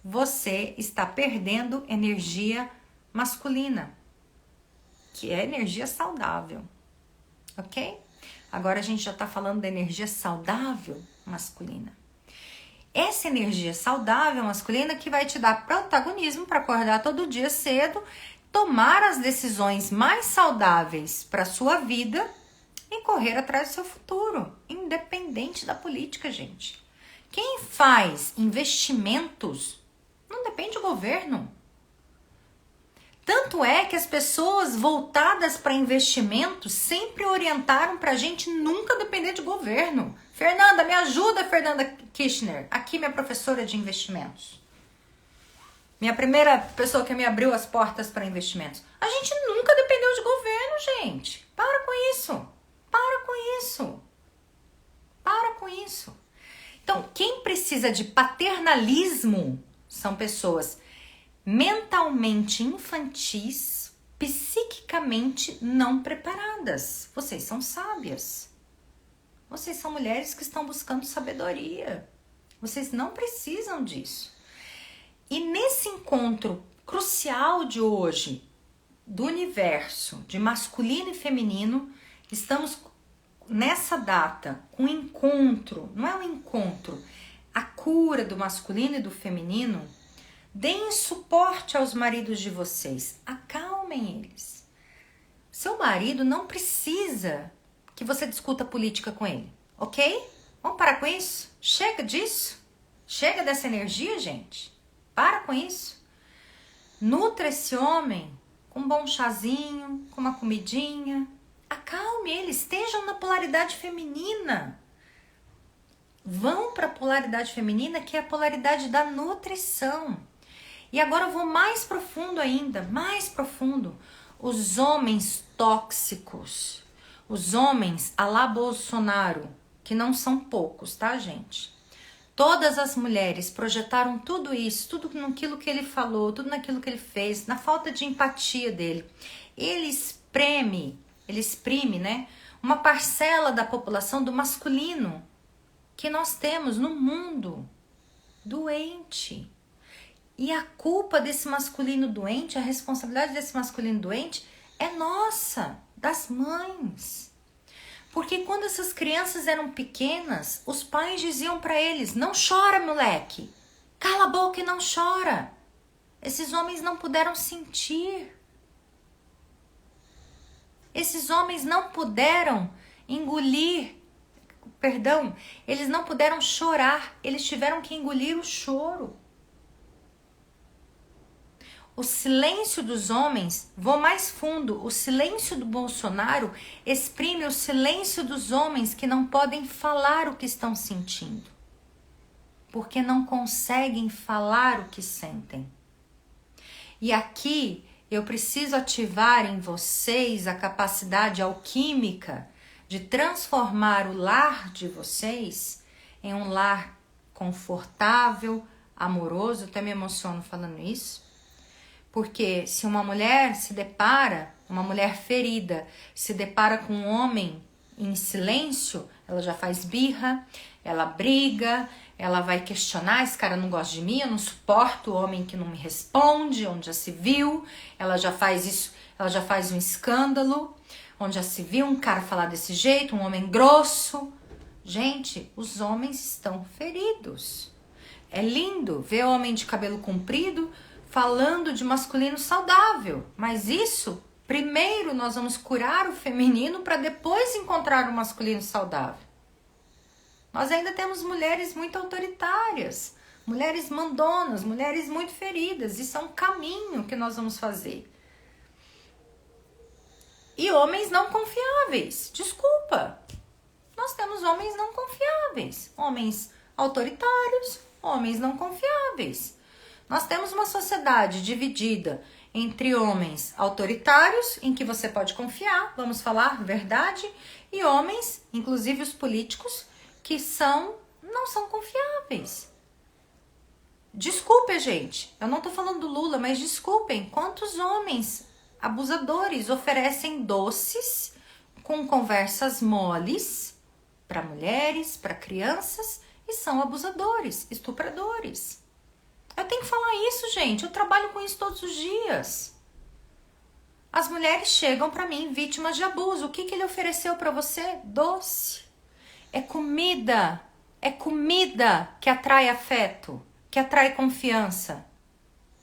você está perdendo energia masculina, que é energia saudável, ok? Agora a gente já tá falando da energia saudável masculina. Essa energia saudável masculina que vai te dar protagonismo para acordar todo dia cedo, tomar as decisões mais saudáveis para sua vida e correr atrás do seu futuro, independente da política, gente. Quem faz investimentos não depende do governo. Tanto é que as pessoas voltadas para investimentos sempre orientaram para a gente nunca depender de governo. Fernanda, me ajuda, Fernanda Kirchner, aqui minha professora de investimentos. Minha primeira pessoa que me abriu as portas para investimentos. A gente nunca dependeu de governo, gente. Para com isso. Para com isso. Para com isso. Então, quem precisa de paternalismo são pessoas mentalmente infantis, psiquicamente não preparadas. Vocês são sábias. Vocês são mulheres que estão buscando sabedoria. Vocês não precisam disso. E nesse encontro crucial de hoje, do universo, de masculino e feminino, estamos nessa data com encontro, não é um encontro, a cura do masculino e do feminino. Deem suporte aos maridos de vocês, acalmem eles. Seu marido não precisa que você discuta política com ele, ok? Vamos parar com isso? Chega disso? Chega dessa energia, gente? Para com isso. Nutra esse homem com um bom chazinho, com uma comidinha. Acalme eles, estejam na polaridade feminina. Vão para a polaridade feminina, que é a polaridade da nutrição. E agora eu vou mais profundo ainda, mais profundo. Os homens tóxicos, os homens à la Bolsonaro, que não são poucos, tá, gente? Todas as mulheres projetaram tudo isso, tudo naquilo que ele falou, tudo naquilo que ele fez, na falta de empatia dele. Ele exprime, né, uma parcela da população do masculino que nós temos no mundo doente. E a culpa desse masculino doente, a responsabilidade desse masculino doente é nossa, das mães. Porque quando essas crianças eram pequenas, os pais diziam para eles: não chora, moleque, cala a boca e não chora. Esses homens não puderam sentir. Esses homens não puderam engolir, eles não puderam chorar, eles tiveram que engolir o choro. O silêncio dos homens, vou mais fundo, o silêncio do Bolsonaro exprime o silêncio dos homens que não podem falar o que estão sentindo. Porque não conseguem falar o que sentem. E aqui eu preciso ativar em vocês a capacidade alquímica de transformar o lar de vocês em um lar confortável, amoroso. Eu até me emociono falando isso. Porque se uma mulher uma mulher ferida, se depara com um homem em silêncio, ela já faz birra, ela briga, ela vai questionar: esse cara não gosta de mim, eu não suporto o homem que não me responde, onde já se viu, ela já faz isso, ela já faz um escândalo, onde já se viu um cara falar desse jeito, um homem grosso. Gente, os homens estão feridos. É lindo ver homem de cabelo comprido falando de masculino saudável, mas isso, primeiro nós vamos curar o feminino para depois encontrar o masculino saudável. Nós ainda temos mulheres muito autoritárias, mulheres mandonas, mulheres muito feridas. Isso é um caminho que nós vamos fazer. E homens não confiáveis, desculpa. Nós temos homens não confiáveis, homens autoritários, homens não confiáveis. Nós temos uma sociedade dividida entre homens autoritários, em que você pode confiar, vamos falar verdade, e homens, inclusive os políticos, que não são confiáveis. Desculpe, gente, eu não tô falando do Lula, mas desculpem, quantos homens abusadores oferecem doces com conversas moles para mulheres, para crianças, e são abusadores, estupradores. Eu tenho que falar isso, gente. Eu trabalho com isso todos os dias. As mulheres chegam para mim vítimas de abuso. O que ele ofereceu para você? Doce. É comida. É comida que atrai afeto, que atrai confiança.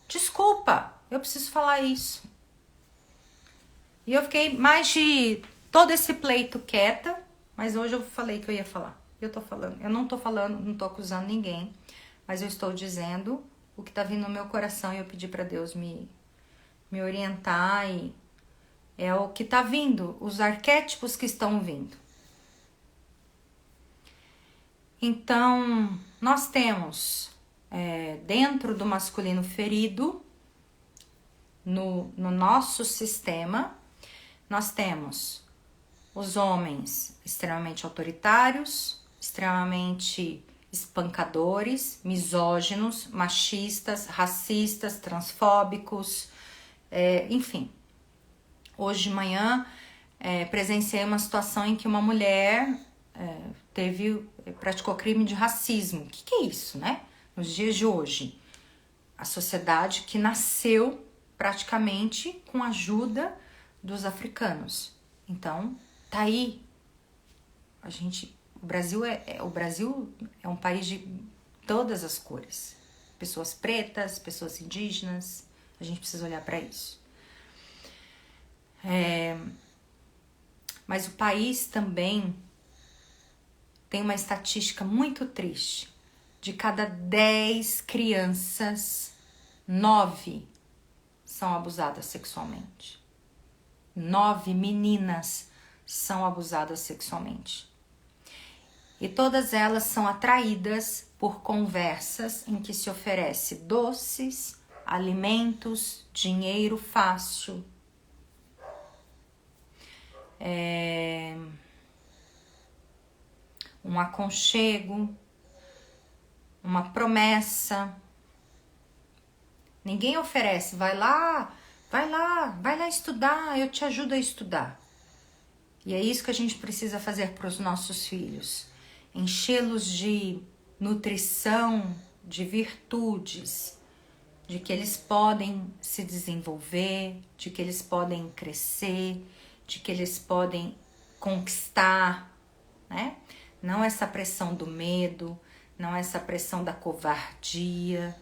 Desculpa, eu preciso falar isso. E eu fiquei mais de todo esse pleito quieta, mas hoje eu falei que eu ia falar. Eu tô falando. Eu não tô falando, não tô acusando ninguém, mas eu estou dizendo o que tá vindo no meu coração e eu pedi para Deus me orientar, e é o que tá vindo, os arquétipos que estão vindo. Então, nós temos dentro do masculino ferido, no nosso sistema, nós temos os homens extremamente autoritários, extremamente espancadores, misóginos, machistas, racistas, transfóbicos, enfim. Hoje de manhã presenciei uma situação em que uma mulher praticou crime de racismo. O que é isso, né? Nos dias de hoje, a sociedade que nasceu praticamente com a ajuda dos africanos. Então, tá aí. O Brasil é um país de todas as cores. Pessoas pretas, pessoas indígenas. A gente precisa olhar para isso. Mas o país também tem uma estatística muito triste. De cada 10 crianças, 9 são abusadas sexualmente. 9 meninas são abusadas sexualmente. E todas elas são atraídas por conversas em que se oferece doces, alimentos, dinheiro fácil. Um aconchego, uma promessa. Ninguém oferece, vai lá estudar, eu te ajudo a estudar. E é isso que a gente precisa fazer para os nossos filhos. Enchê-los de nutrição, de virtudes, de que eles podem se desenvolver, de que eles podem crescer, de que eles podem conquistar, né? Não essa pressão do medo, não essa pressão da covardia,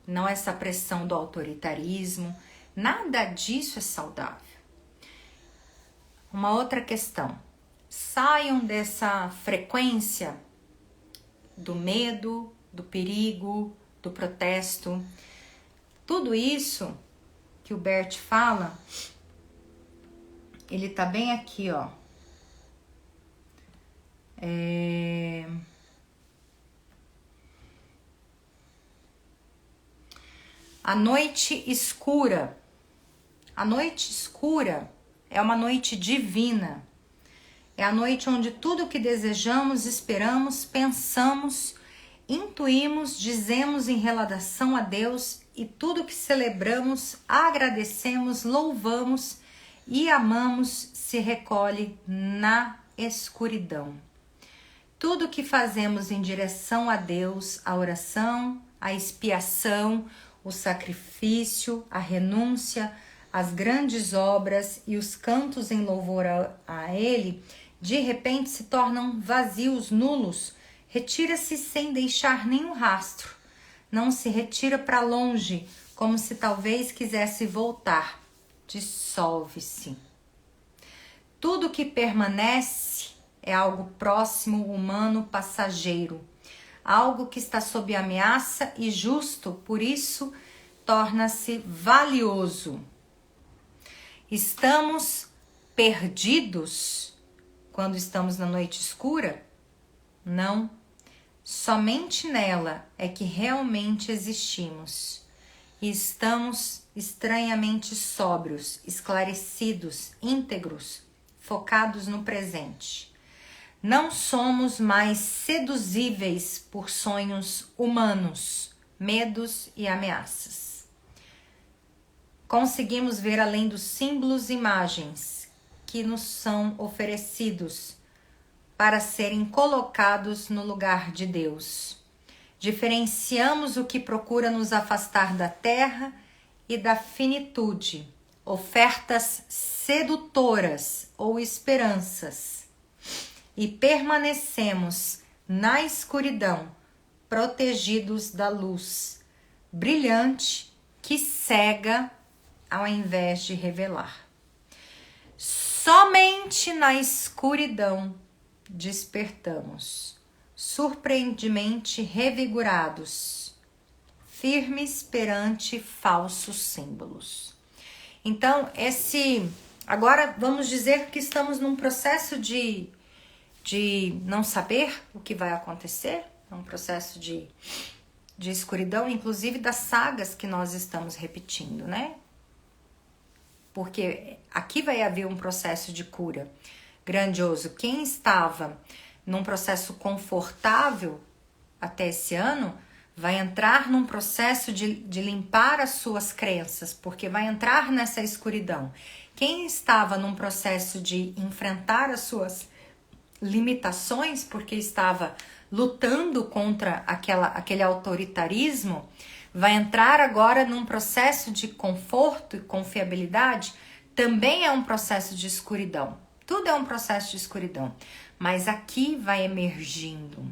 não essa pressão do autoritarismo. Nada disso é saudável. Uma outra questão. Saiam dessa frequência do medo, do perigo, do protesto. Tudo isso que o Bert fala, ele tá bem aqui, ó. A noite escura. A noite escura é uma noite divina. É a noite onde tudo o que desejamos, esperamos, pensamos, intuímos, dizemos em relação a Deus, e tudo que celebramos, agradecemos, louvamos e amamos se recolhe na escuridão. Tudo que fazemos em direção a Deus, a oração, a expiação, o sacrifício, a renúncia, as grandes obras e os cantos em louvor a Ele, de repente se tornam vazios, nulos. Retira-se sem deixar nenhum rastro. Não se retira para longe, como se talvez quisesse voltar. Dissolve-se. Tudo que permanece é algo próximo, humano, passageiro. Algo que está sob ameaça e justo, por isso torna-se valioso. Estamos perdidos quando estamos na noite escura? Não. Somente nela é que realmente existimos. e estamos estranhamente sóbrios, esclarecidos, íntegros, focados no presente. Não somos mais seduzíveis por sonhos humanos, medos e ameaças. Conseguimos ver além dos símbolos e imagens que nos são oferecidos para serem colocados no lugar de Deus. Diferenciamos o que procura nos afastar da terra e da finitude, ofertas sedutoras ou esperanças, e permanecemos na escuridão, protegidos da luz brilhante que cega ao invés de revelar. Somente na escuridão despertamos, surpreendentemente revigorados, firmes perante falsos símbolos. Então, agora vamos dizer que estamos num processo de não saber o que vai acontecer, um processo de escuridão, inclusive das sagas que nós estamos repetindo, né? Porque aqui vai haver um processo de cura grandioso. Quem estava num processo confortável até esse ano vai entrar num processo de limpar as suas crenças, porque vai entrar nessa escuridão. Quem estava num processo de enfrentar as suas limitações, porque estava lutando contra aquele autoritarismo, vai entrar agora num processo de conforto e confiabilidade. Também é um processo de escuridão. Tudo é um processo de escuridão. Mas aqui vai emergindo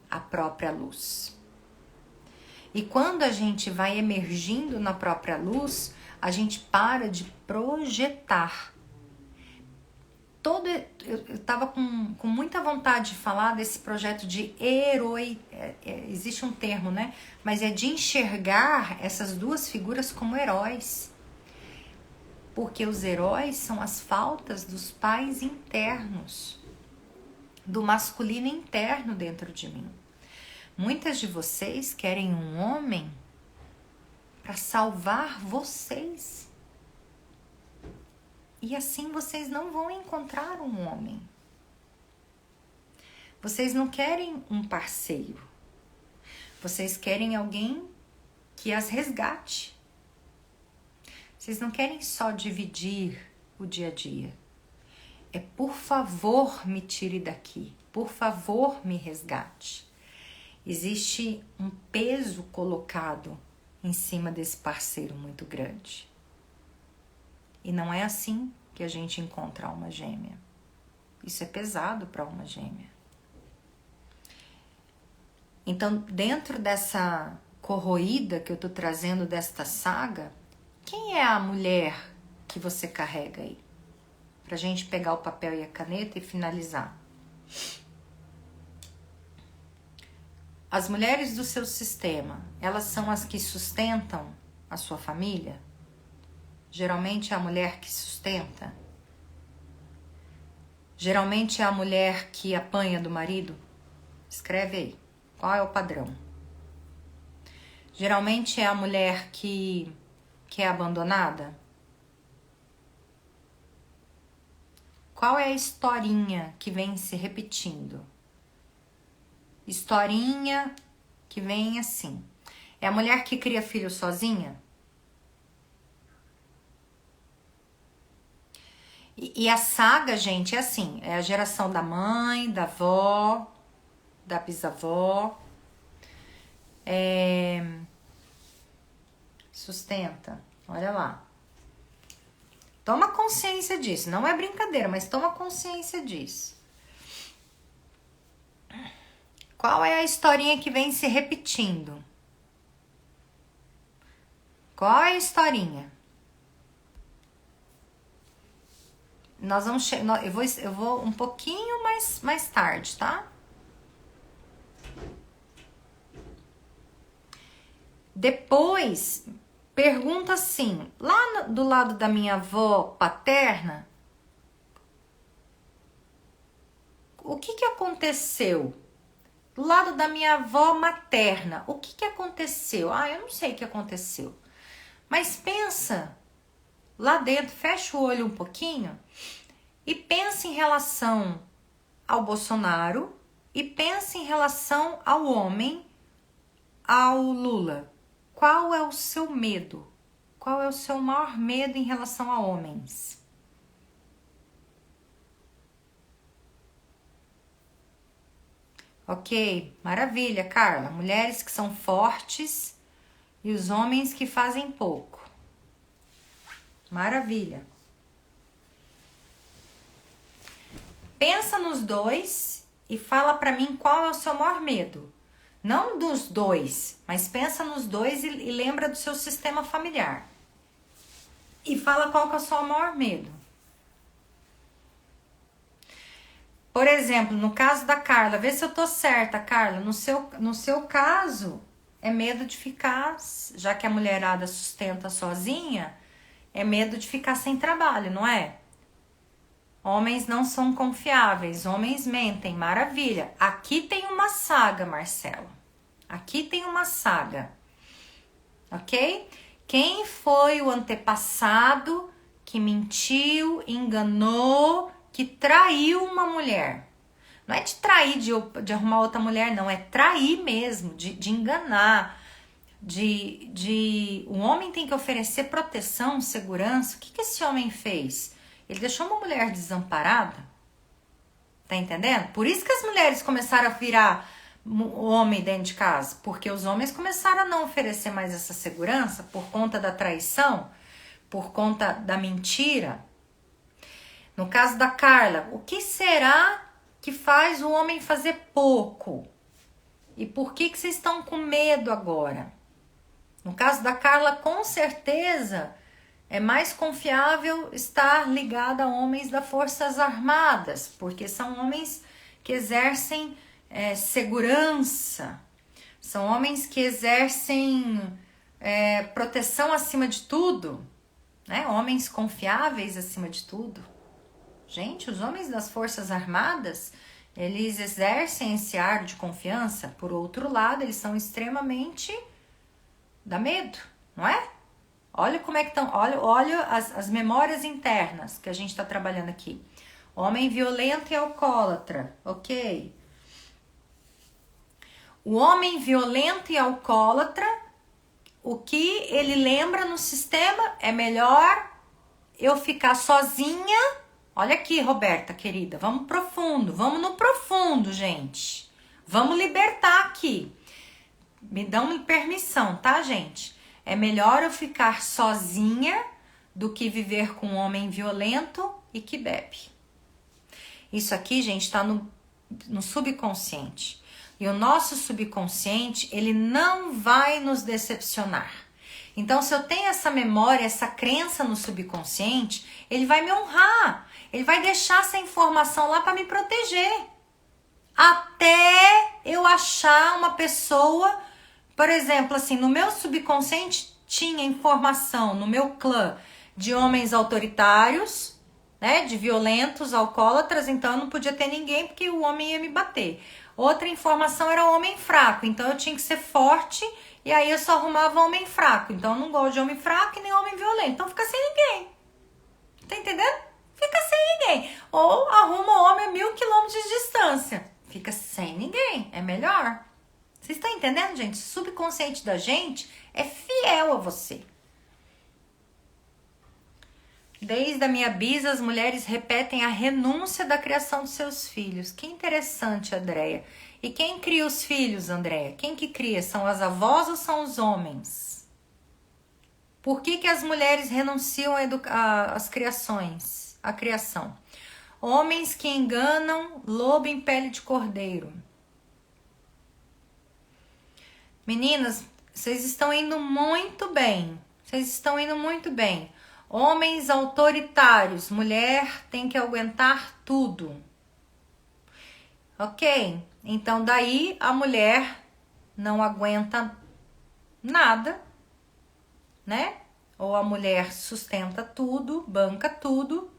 a própria luz. E quando a gente vai emergindo na própria luz, a gente para de projetar. Eu estava com muita vontade de falar desse projeto de existe um termo, né? Mas é de enxergar essas duas figuras como heróis. Porque os heróis são as faltas dos pais internos, do masculino interno dentro de mim. Muitas de vocês querem um homem para salvar vocês. E assim vocês não vão encontrar um homem. Vocês não querem um parceiro. Vocês querem alguém que as resgate. Vocês não querem só dividir o dia a dia. É por favor me tire daqui. Por favor me resgate. Existe um peso colocado em cima desse parceiro muito grande. E não é assim que a gente encontra a alma gêmea. Isso é pesado para a alma gêmea. Então, dentro dessa corroída que eu tô trazendo desta saga, quem é a mulher que você carrega aí? Pra gente pegar o papel e a caneta e finalizar. As mulheres do seu sistema, elas são as que sustentam a sua família? Geralmente é a mulher que sustenta. Geralmente é a mulher que apanha do marido. Escreve aí. Qual é o padrão? Geralmente é a mulher que é abandonada. Qual é a historinha que vem se repetindo? Historinha que vem assim. É a mulher que cria filho sozinha? E a saga, gente, é assim. É a geração da mãe, da avó, da bisavó. Sustenta. Olha lá. Toma consciência disso. Não é brincadeira, mas toma consciência disso. Qual é a historinha que vem se repetindo? Qual é a historinha? Nós vamos eu vou um pouquinho mais tarde, tá? Depois, pergunta assim, lá do lado da minha avó paterna, o que aconteceu? Do lado da minha avó materna, o que aconteceu? Eu não sei o que aconteceu. Mas pensa lá dentro, fecha o olho um pouquinho e pensa em relação ao Bolsonaro e pensa em relação ao homem, ao Lula. Qual é o seu medo? Qual é o seu maior medo em relação a homens? Ok, maravilha, Carla. Mulheres que são fortes e os homens que fazem pouco. Maravilha. Pensa nos dois e fala pra mim qual é o seu maior medo. Não dos dois, mas pensa nos dois e lembra do seu sistema familiar. E fala qual que é o seu maior medo. Por exemplo, no caso da Carla, vê se eu tô certa, Carla. No seu caso, é medo de ficar, já que a mulherada sustenta sozinha, é medo de ficar sem trabalho, não é? Homens não são confiáveis, homens mentem, maravilha. Aqui tem uma saga, Marcelo. Aqui tem uma saga, ok? Quem foi o antepassado que mentiu, enganou, que traiu uma mulher? Não é de trair, de arrumar outra mulher, não. É trair mesmo, de enganar. O homem tem que oferecer proteção, segurança. O que esse homem fez? Ele deixou uma mulher desamparada. Tá entendendo? Por isso que as mulheres começaram a virar homem dentro de casa. Porque os homens começaram a não oferecer mais essa segurança por conta da traição, por conta da mentira. No caso da Carla, o que será que faz o homem fazer pouco? E por que vocês estão com medo agora? No caso da Carla, com certeza, é mais confiável estar ligada a homens das Forças Armadas, porque são homens que exercem segurança, são homens que exercem proteção acima de tudo, né? Homens confiáveis acima de tudo. Gente, os homens das Forças Armadas, eles exercem esse ar de confiança. Por outro lado, eles são extremamente... dá medo, não é? Olha como é que estão... Olha as memórias internas que a gente está trabalhando aqui. Homem violento e alcoólatra, ok? O homem violento e alcoólatra, o que ele lembra no sistema é melhor eu ficar sozinha... Olha aqui, Roberta, querida, vamos profundo, vamos no profundo, gente. Vamos libertar aqui. Me dão permissão, tá, gente? É melhor eu ficar sozinha do que viver com um homem violento e que bebe. Isso aqui, gente, tá no subconsciente. E o nosso subconsciente, ele não vai nos decepcionar. Então, se eu tenho essa memória, essa crença no subconsciente, ele vai me honrar. Ele vai deixar essa informação lá para me proteger. Até eu achar uma pessoa, por exemplo, assim, no meu subconsciente tinha informação no meu clã de homens autoritários, né, de violentos, alcoólatras, então eu não podia ter ninguém porque o homem ia me bater. Outra informação era homem fraco, então eu tinha que ser forte e aí eu só arrumava homem fraco. Então eu não gosto de homem fraco e nem homem violento, então fica sem ninguém. Tá entendendo? Fica sem ninguém. Ou arruma homem a 1000 quilômetros de distância. Fica sem ninguém. É melhor. Vocês estão entendendo, gente? O subconsciente da gente é fiel a você. Desde a minha bisa, as mulheres repetem a renúncia da criação dos seus filhos. Que interessante, Andréia. E quem cria os filhos, Andréia? Quem que cria? São as avós ou são os homens? Por que as mulheres renunciam às criações? A criação. Homens que enganam lobo em pele de cordeiro. Meninas, vocês estão indo muito bem. Vocês estão indo muito bem. Homens autoritários. Mulher tem que aguentar tudo. Ok? Então daí a mulher não aguenta nada, né? Ou a mulher sustenta tudo, banca tudo.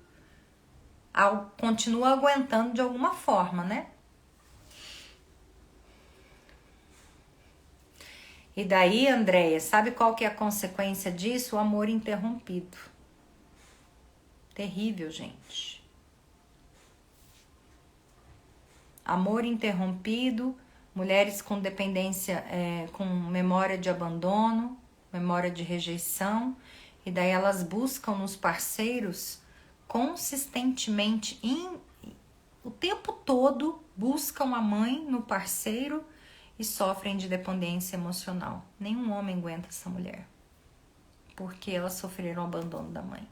Continua aguentando de alguma forma, né? E daí, Andréia, sabe qual que é a consequência disso? O amor interrompido. Terrível, gente. Amor interrompido, mulheres com dependência, com memória de abandono, memória de rejeição, e daí elas buscam nos parceiros consistentemente, o tempo todo buscam a mãe no parceiro e sofrem de dependência emocional. Nenhum homem aguenta essa mulher, porque elas sofreram o abandono da mãe,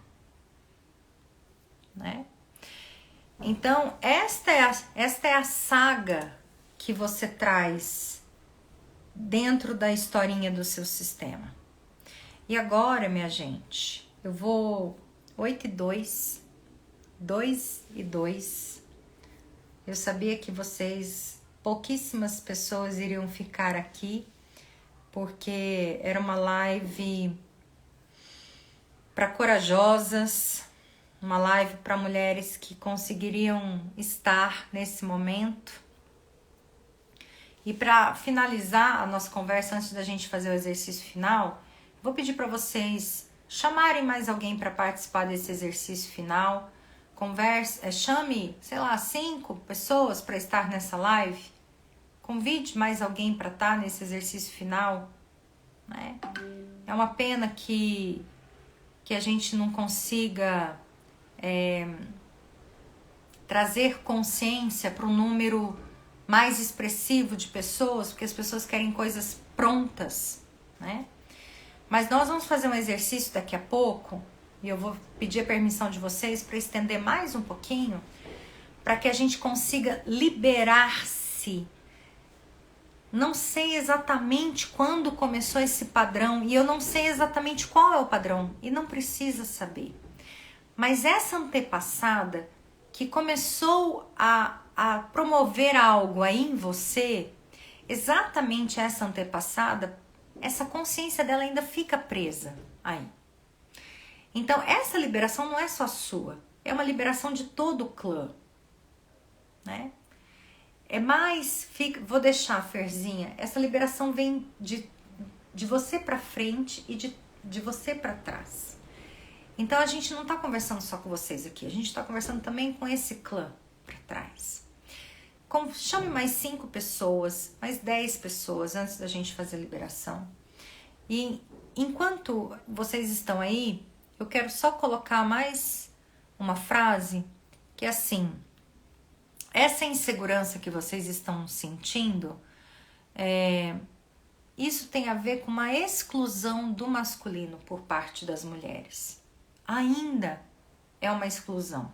né? Então, esta é a saga que você traz dentro da historinha do seu sistema. E agora, minha gente, eu vou 8 e 2, 2 e 2. Eu sabia que pouquíssimas pessoas iriam ficar aqui, porque era uma live para corajosas, uma live para mulheres que conseguiriam estar nesse momento. E para finalizar a nossa conversa, antes da gente fazer o exercício final, vou pedir para vocês chamarem mais alguém para participar desse exercício final. Chame, 5 pessoas para estar nessa live. Convide mais alguém para estar nesse exercício final, né? É uma pena que a gente não consiga trazer consciência para um número mais expressivo de pessoas, porque as pessoas querem coisas prontas, né? Mas nós vamos fazer um exercício daqui a pouco, e eu vou pedir a permissão de vocês para estender mais um pouquinho, para que a gente consiga liberar-se. Não sei exatamente quando começou esse padrão, e eu não sei exatamente qual é o padrão, e não precisa saber. Mas essa antepassada que começou a promover algo aí em você, exatamente essa antepassada, essa consciência dela ainda fica presa aí. Então, essa liberação não é só sua, é uma liberação de todo o clã, né? Vou deixar, Ferzinha, essa liberação vem de você para frente e de você para trás. Então, a gente não está conversando só com vocês aqui, a gente está conversando também com esse clã para trás. Chame mais 5 pessoas, mais 10 pessoas antes da gente fazer a liberação. E enquanto vocês estão aí, eu quero só colocar mais uma frase que é assim: essa insegurança que vocês estão sentindo, isso tem a ver com uma exclusão do masculino por parte das mulheres. Ainda é uma exclusão.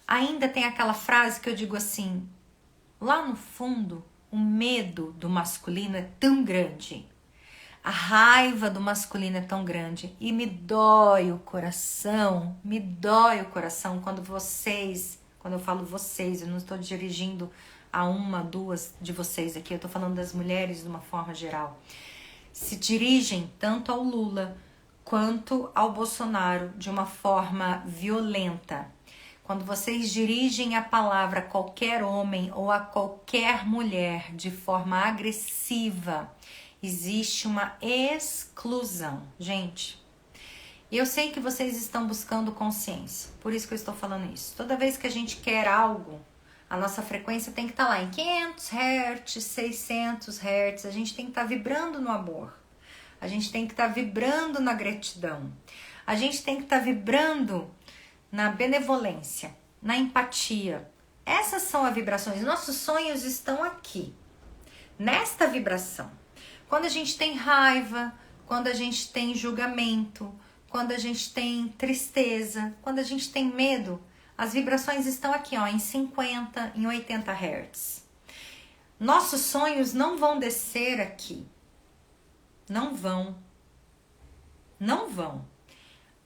Ainda tem aquela frase que eu digo assim: lá no fundo, o medo do masculino é tão grande, a raiva do masculino é tão grande, e me dói o coração quando eu falo vocês, eu não estou dirigindo a 1, 2 de vocês aqui, eu estou falando das mulheres de uma forma geral, se dirigem tanto ao Lula quanto ao Bolsonaro de uma forma violenta. Quando vocês dirigem a palavra a qualquer homem ou a qualquer mulher de forma agressiva, existe uma exclusão. Gente, eu sei que vocês estão buscando consciência, por isso que eu estou falando isso. Toda vez que a gente quer algo, a nossa frequência tem que estar lá em 500 Hz, 600 Hz, a gente tem que estar vibrando no amor. A gente tem que estar vibrando na gratidão. A gente tem que estar vibrando na benevolência, na empatia. Essas são as vibrações. Nossos sonhos estão aqui, nesta vibração. Quando a gente tem raiva, quando a gente tem julgamento, quando a gente tem tristeza, quando a gente tem medo, as vibrações estão aqui, ó, em 50, em 80 Hz. Nossos sonhos não vão descer aqui. Não vão. Não vão.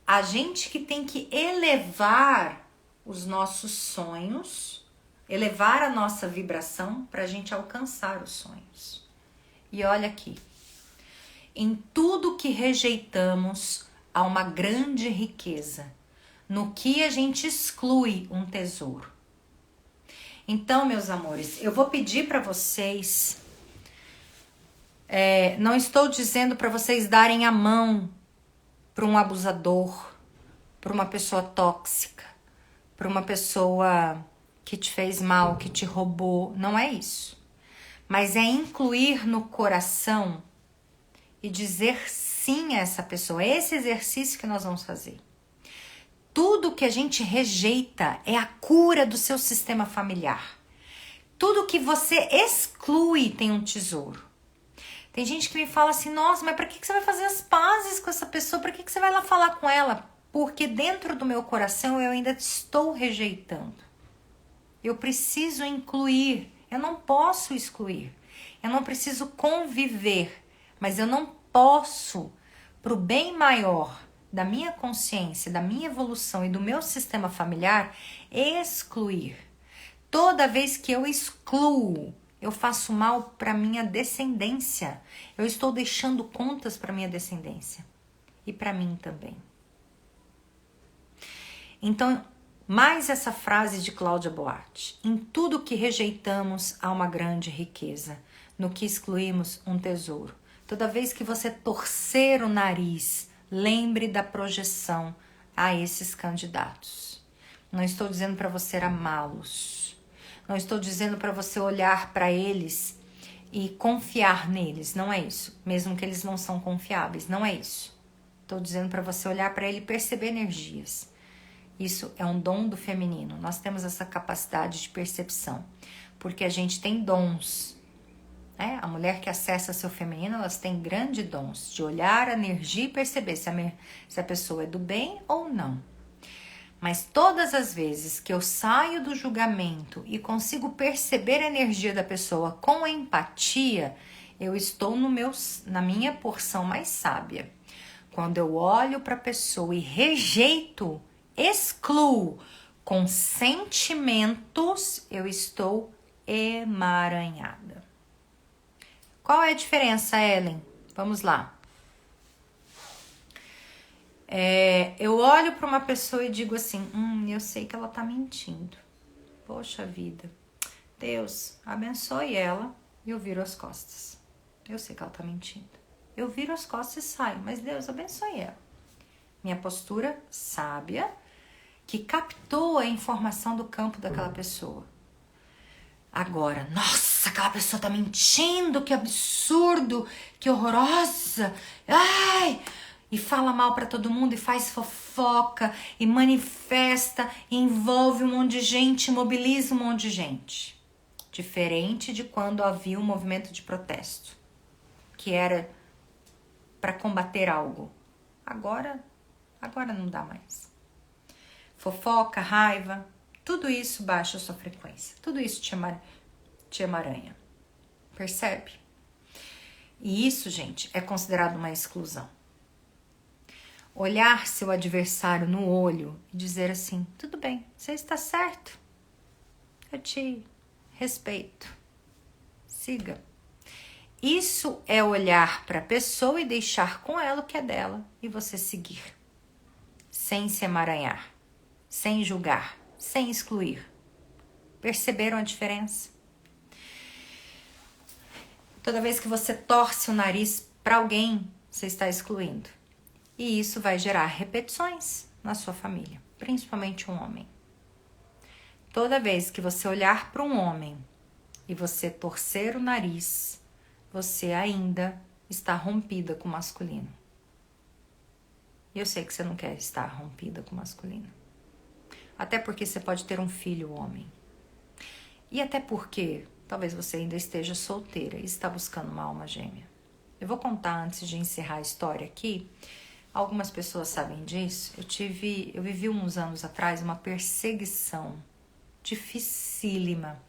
A gente que tem que elevar os nossos sonhos, elevar a nossa vibração para a gente alcançar os sonhos. E olha aqui, em tudo que rejeitamos há uma grande riqueza, no que a gente exclui um tesouro. Então, meus amores, eu vou pedir para vocês Não estou dizendo para vocês darem a mão para um abusador, para uma pessoa tóxica, para uma pessoa que te fez mal, que te roubou. Não é isso. Mas é incluir no coração e dizer sim a essa pessoa. É esse exercício que nós vamos fazer. Tudo que a gente rejeita é a cura do seu sistema familiar. Tudo que você exclui tem um tesouro. Tem gente que me fala assim, nossa, mas para que você vai fazer as pazes com essa pessoa? Para que você vai lá falar com ela? Porque dentro do meu coração eu ainda estou rejeitando. Eu preciso incluir, eu não posso excluir. Eu não preciso conviver, mas eu não posso, para o bem maior da minha consciência, da minha evolução e do meu sistema familiar, excluir. Toda vez que eu excluo, eu faço mal para minha descendência. Eu estou deixando contas para minha descendência e para mim também. Então, mais essa frase de Cláudia Boatti: em tudo que rejeitamos há uma grande riqueza, no que excluímos um tesouro. Toda vez que você torcer o nariz, lembre da projeção a esses candidatos. Não estou dizendo para você amá-los. Não estou dizendo para você olhar para eles e confiar neles. Não é isso. Mesmo que eles não são confiáveis. Não é isso. Estou dizendo para você olhar para ele e perceber energias. Isso é um dom do feminino. Nós temos essa capacidade de percepção. Porque a gente tem dons. Né? A mulher que acessa seu feminino, elas têm grandes dons de olhar a energia e perceber se a pessoa é do bem ou não. Mas todas as vezes que eu saio do julgamento e consigo perceber a energia da pessoa com empatia, eu estou na minha porção mais sábia. Quando eu olho para a pessoa e rejeito, excluo com sentimentos, eu estou emaranhada. Qual é a diferença, Ellen? Vamos lá. Eu olho para uma pessoa e digo assim, eu sei que ela tá mentindo. Poxa vida, Deus, abençoe ela. E eu viro as costas. Eu sei que ela tá mentindo. Eu viro as costas e saio, mas Deus, abençoe ela. Minha postura sábia, que captou a informação do campo daquela pessoa. Agora, nossa, aquela pessoa tá mentindo, que absurdo, que horrorosa. Ai! E fala mal pra todo mundo, e faz fofoca, e manifesta, e envolve um monte de gente, mobiliza um monte de gente. Diferente de quando havia um movimento de protesto, que era para combater algo. Agora não dá mais. Fofoca, raiva, tudo isso baixa a sua frequência. Tudo isso te emaranha. Percebe? E isso, gente, é considerado uma exclusão. Olhar seu adversário no olho e dizer assim, tudo bem, você está certo. Eu te respeito. Siga. Isso é olhar para a pessoa e deixar com ela o que é dela e você seguir. Sem se emaranhar, sem julgar, sem excluir. Perceberam a diferença? Toda vez que você torce o nariz para alguém, você está excluindo. E isso vai gerar repetições na sua família, principalmente um homem. Toda vez que você olhar para um homem e você torcer o nariz, você ainda está rompida com o masculino. E eu sei que você não quer estar rompida com o masculino. Até porque você pode ter um filho homem. E até porque talvez você ainda esteja solteira e está buscando uma alma gêmea. Eu vou contar antes de encerrar a história aqui. Algumas pessoas sabem disso. Eu vivi uns anos atrás uma perseguição dificílima.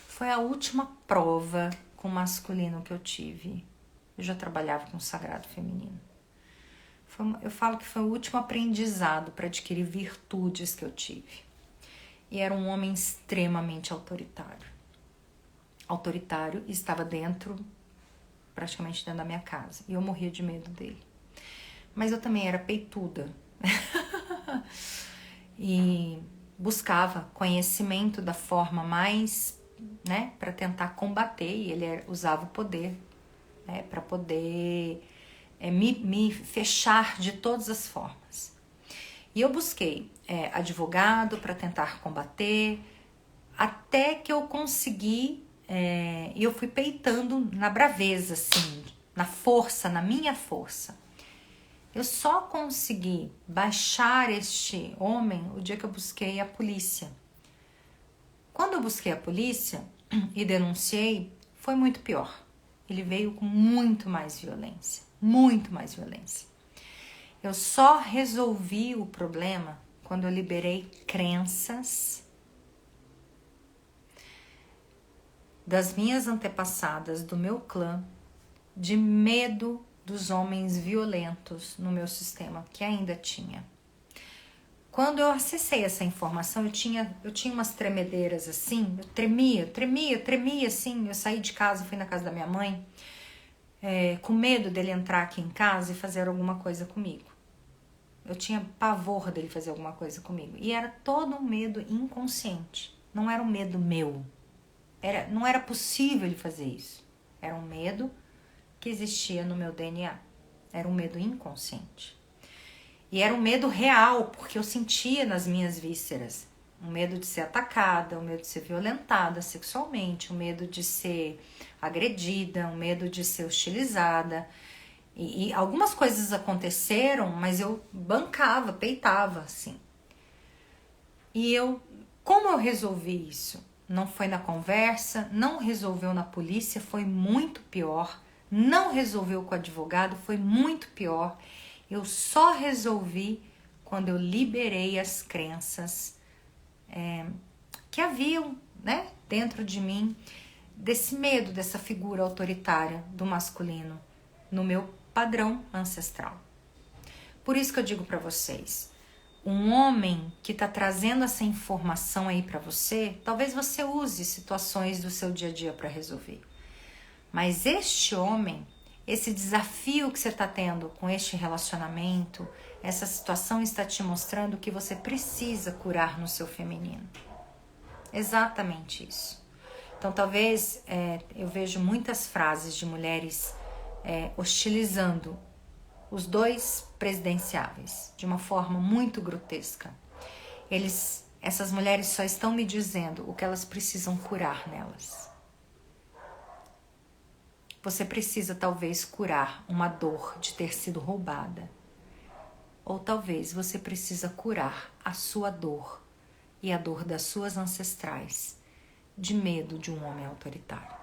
Foi a última prova com o masculino que eu tive. Eu já trabalhava com o sagrado feminino. Eu falo que foi o último aprendizado para adquirir virtudes que eu tive. E era um homem extremamente autoritário. Autoritário e estava praticamente dentro da minha casa. E eu morria de medo dele. Mas eu também era peituda. E buscava conhecimento da forma mais, para tentar combater. E ele usava o poder né, para poder me fechar de todas as formas. E eu busquei advogado para tentar combater, até que eu consegui, e eu fui peitando na braveza, assim, na força, na minha força. Eu só consegui baixar este homem o dia que eu busquei a polícia. Quando eu busquei a polícia e denunciei, foi muito pior. Ele veio com muito mais violência, muito mais violência. Eu só resolvi o problema quando eu liberei crenças das minhas antepassadas, do meu clã, de medo dos homens violentos no meu sistema, que ainda tinha. Quando eu acessei essa informação, eu tinha umas tremedeiras assim, eu tremia assim. Eu saí de casa, fui na casa da minha mãe, com medo dele entrar aqui em casa e fazer alguma coisa comigo. Eu tinha pavor dele fazer alguma coisa comigo. E era todo um medo inconsciente, não era um medo meu. Não era possível ele fazer isso. Era um medo que existia no meu DNA. Era um medo inconsciente. E era um medo real, porque eu sentia nas minhas vísceras. Um medo de ser atacada, um medo de ser violentada sexualmente, um medo de ser agredida, um medo de ser hostilizada. E algumas coisas aconteceram, mas eu bancava, peitava, assim. E como eu resolvi isso? Não foi na conversa, não resolveu na polícia, foi muito pior. Não resolveu com o advogado, foi muito pior. Eu só resolvi quando eu liberei as crenças que haviam, né, dentro de mim, desse medo, dessa figura autoritária do masculino no meu padrão ancestral. Por isso que eu digo para vocês, um homem que está trazendo essa informação aí para você, talvez você use situações do seu dia a dia para resolver. Mas este homem, esse desafio que você está tendo com este relacionamento, essa situação está te mostrando que você precisa curar no seu feminino. Exatamente isso. Então, talvez eu vejo muitas frases de mulheres hostilizando os dois presidenciáveis de uma forma muito grotesca. Essas mulheres só estão me dizendo o que elas precisam curar nelas. Você precisa talvez curar uma dor de ter sido roubada. Ou talvez você precisa curar a sua dor e a dor das suas ancestrais de medo de um homem autoritário.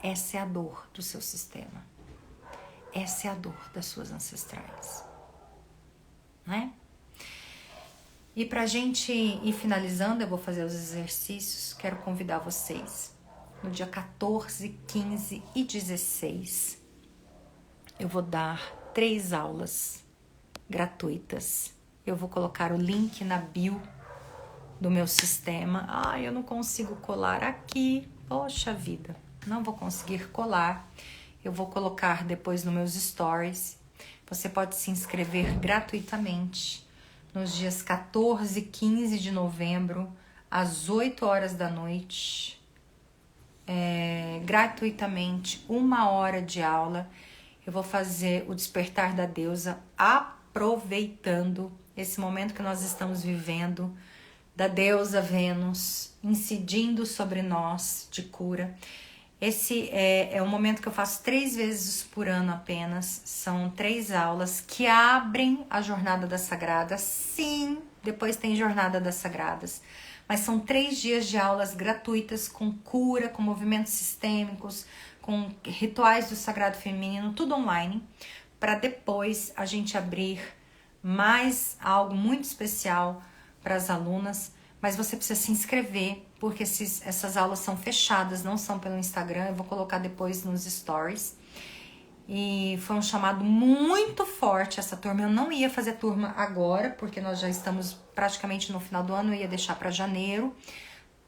Essa é a dor do seu sistema. Essa é a dor das suas ancestrais. Né? E pra gente ir finalizando, eu vou fazer os exercícios. Quero convidar vocês. No dia 14, 15 e 16, eu vou dar 3 aulas gratuitas. Eu vou colocar o link na bio do meu sistema. Eu não consigo colar aqui. Poxa vida, não vou conseguir colar. Eu vou colocar depois nos meus stories. Você pode se inscrever gratuitamente nos dias 14 e 15 de novembro, às 8 horas da noite. Gratuitamente, 1 hora de aula. Eu vou fazer o despertar da deusa, aproveitando esse momento que nós estamos vivendo, da deusa Vênus incidindo sobre nós de cura. Esse é um momento que eu faço 3 vezes por ano apenas. São 3 aulas que abrem a Jornada das Sagradas. Sim, depois tem Jornada das Sagradas. Mas são 3 dias de aulas gratuitas com cura, com movimentos sistêmicos, com rituais do Sagrado Feminino, tudo online, para depois a gente abrir mais algo muito especial para as alunas. Mas você precisa se inscrever, porque essas aulas são fechadas, não são pelo Instagram. Eu vou colocar depois nos stories. E foi um chamado muito forte essa turma. Eu não ia fazer turma agora, porque nós já estamos praticamente no final do ano. Eu ia deixar para janeiro.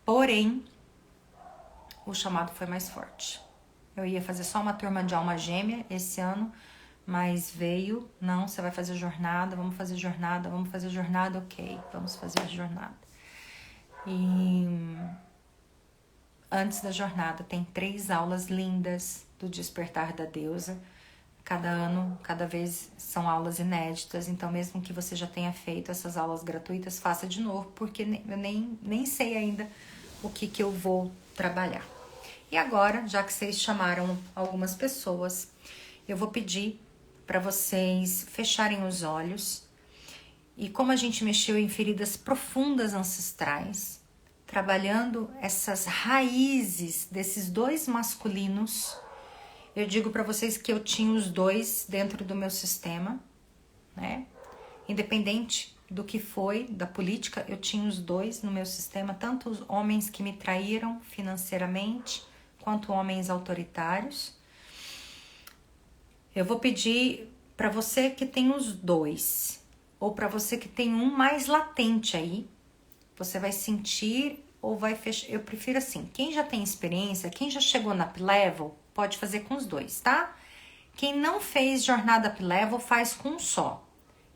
Porém, o chamado foi mais forte. Eu ia fazer só uma turma de alma gêmea esse ano, mas veio, não, você vai fazer jornada, vamos fazer jornada, ok, vamos fazer jornada. E antes da jornada tem 3 aulas lindas do Despertar da Deusa. Cada ano, cada vez são aulas inéditas, então mesmo que você já tenha feito essas aulas gratuitas, faça de novo, porque eu nem sei ainda o que eu vou trabalhar. E agora, já que vocês chamaram algumas pessoas, eu vou pedir para vocês fecharem os olhos. E como a gente mexeu em feridas profundas ancestrais, trabalhando essas raízes desses dois masculinos, eu digo para vocês que eu tinha os dois dentro do meu sistema, né? Independente do que foi, da política, eu tinha os dois no meu sistema, tanto os homens que me traíram financeiramente, quanto homens autoritários. Eu vou pedir para você que tem os dois, ou para você que tem um mais latente aí, você vai sentir ou vai fechar. Eu prefiro assim, quem já tem experiência, quem já chegou na Up-Level, pode fazer com os dois, tá? Quem não fez jornada Up-Level, faz com um só.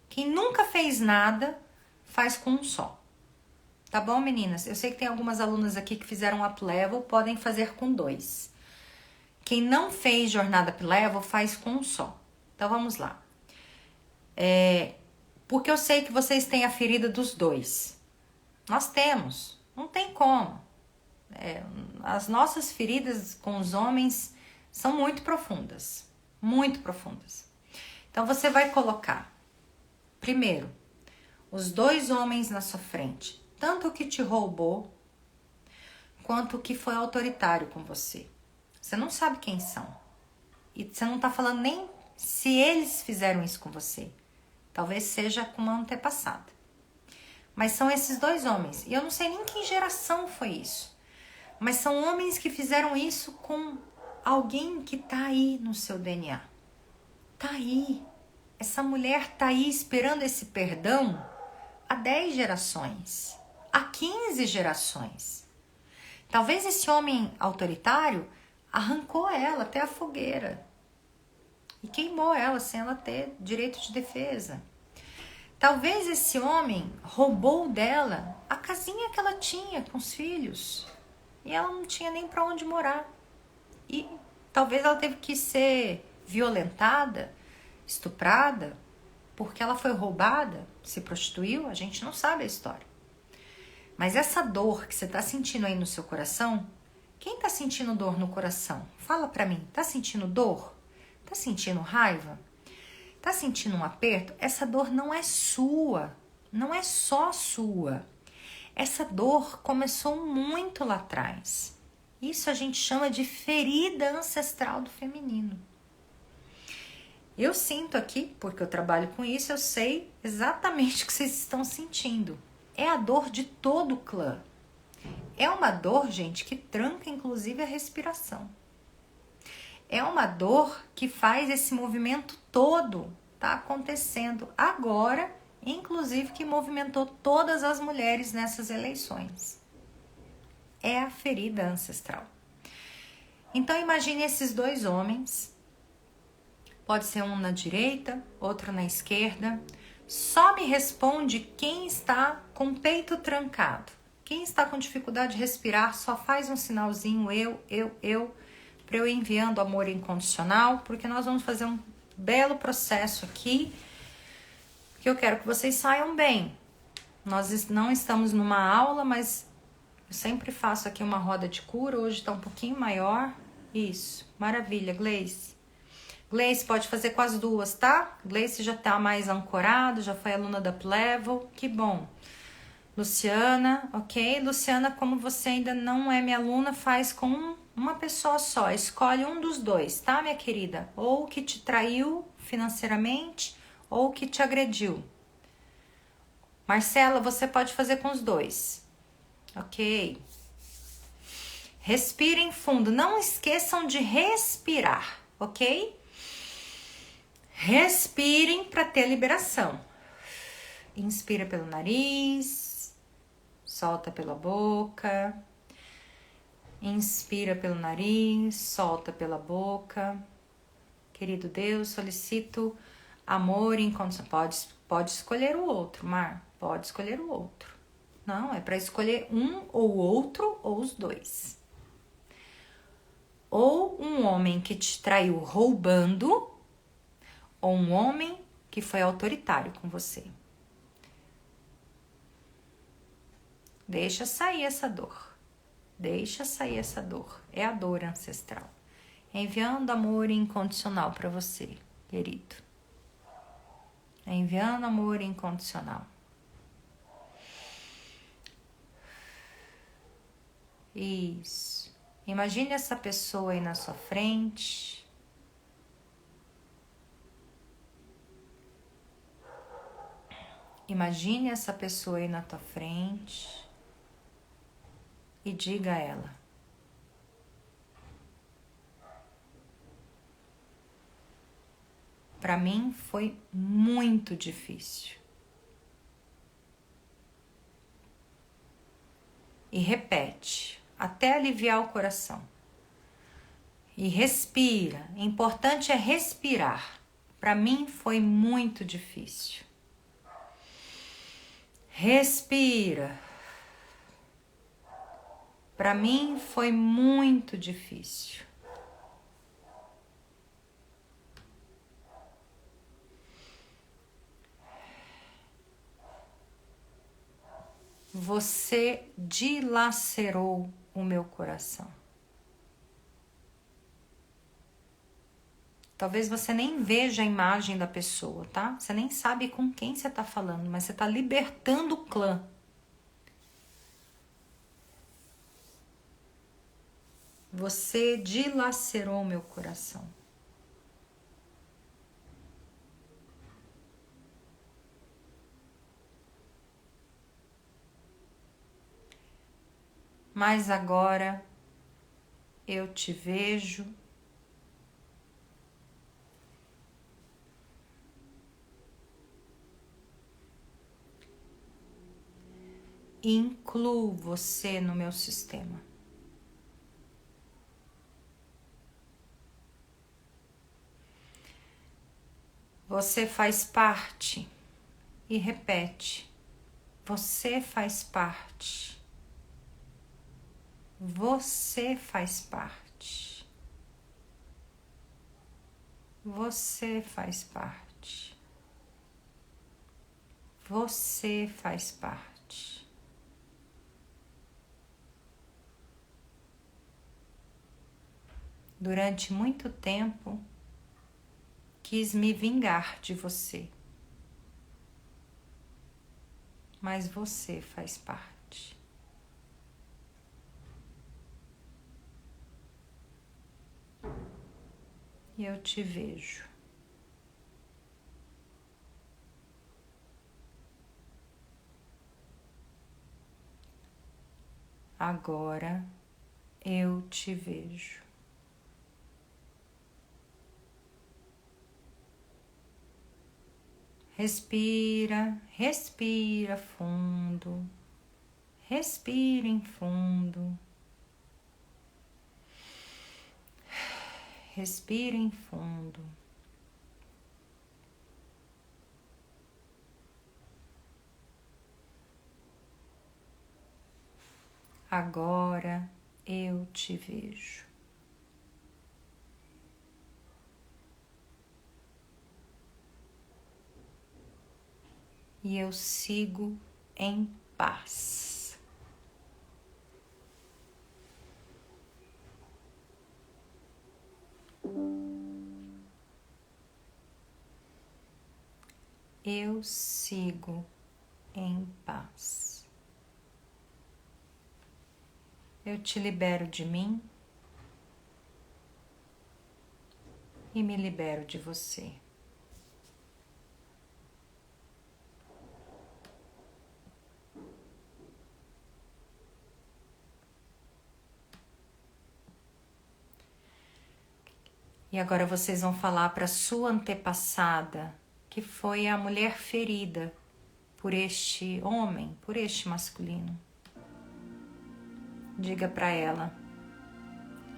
Quem nunca fez nada, faz com um só. Tá bom, meninas? Eu sei que tem algumas alunas aqui que fizeram Up-Level, podem fazer com dois. Quem não fez jornada Up-Level, faz com um só. Então, vamos lá. Porque eu sei que vocês têm a ferida dos dois. Nós temos. Não tem como. As nossas feridas com os homens são muito profundas. Muito profundas. Então, você vai colocar, primeiro, os dois homens na sua frente. Tanto o que te roubou, quanto o que foi autoritário com você. Você não sabe quem são. E você não tá falando nem se eles fizeram isso com você. Talvez seja com uma antepassada. Mas são esses dois homens. E eu não sei nem que geração foi isso. Mas são homens que fizeram isso com alguém que tá aí no seu DNA. Tá aí. Essa mulher tá aí esperando esse perdão há 10 gerações. Há 15 gerações. Talvez esse homem autoritário arrancou ela até a fogueira e queimou ela sem ela ter direito de defesa. Talvez esse homem roubou dela a casinha que ela tinha com os filhos e ela não tinha nem para onde morar. E talvez ela teve que ser violentada, estuprada, porque ela foi roubada, se prostituiu, a gente não sabe a história. Mas essa dor que você está sentindo aí no seu coração, quem está sentindo dor no coração? Fala para mim, tá sentindo dor? Tá sentindo raiva? Tá sentindo um aperto? Essa dor não é sua, não é só sua. Essa dor começou muito lá atrás. Isso a gente chama de ferida ancestral do feminino. Eu sinto aqui, porque eu trabalho com isso, eu sei exatamente o que vocês estão sentindo. É a dor de todo o clã. É uma dor, gente, que tranca inclusive a respiração. É uma dor que faz esse movimento todo tá acontecendo agora, inclusive que movimentou todas as mulheres nessas eleições. É a ferida ancestral. Então imagine esses dois homens. Pode ser um na direita, outro na esquerda. Só me responde quem está com o peito trancado. Quem está com dificuldade de respirar, só faz um sinalzinho, eu, para eu ir enviando amor incondicional, porque nós vamos fazer um belo processo aqui, que eu quero que vocês saiam bem. Nós não estamos numa aula, mas eu sempre faço aqui uma roda de cura, hoje está um pouquinho maior. Isso, maravilha, Gleice. Gleice pode fazer com as duas, tá? Gleice já tá mais ancorado, já foi aluna da Up-Level, que bom. Luciana, ok? Luciana, como você ainda não é minha aluna, faz com uma pessoa só. Escolhe um dos dois, tá, minha querida? Ou que te traiu financeiramente, ou que te agrediu. Marcela, você pode fazer com os dois. Ok. Respirem fundo. Não esqueçam de respirar, ok? Respirem para ter liberação. Inspira pelo nariz, solta pela boca. Inspira pelo nariz, solta pela boca. Querido Deus, solicito amor incondicional. Pode escolher o outro, Mar. Pode escolher o outro. Não, é para escolher um ou outro ou os dois. Ou um homem que te traiu roubando, ou um homem que foi autoritário com você. Deixa sair essa dor. Deixa sair essa dor. É a dor ancestral. Enviando amor incondicional para você, querido. Enviando amor incondicional. Isso. Imagine essa pessoa aí na sua frente. Imagine essa pessoa aí na tua frente. E diga a ela: para mim foi muito difícil. E repete, até aliviar o coração. E respira. O importante é respirar. Para mim foi muito difícil. Respira. Para mim foi muito difícil. Você dilacerou o meu coração. Talvez você nem veja a imagem da pessoa, tá? Você nem sabe com quem você tá falando, mas você tá libertando o clã. Você dilacerou o meu coração. Mas agora eu te vejo e incluo você no meu sistema. Você faz parte e repete. Você faz parte. Você faz parte. Você faz parte. Você faz parte. Durante muito tempo, quis me vingar de você. Mas você faz parte. E eu te vejo. Agora eu te vejo. Respira, respira fundo. Respira em fundo. Respira em fundo. Agora eu te vejo. E eu sigo em paz. Eu sigo em paz. Eu te libero de mim e me libero de você. E agora vocês vão falar para sua antepassada, que foi a mulher ferida por este homem, por este masculino. Diga para ela: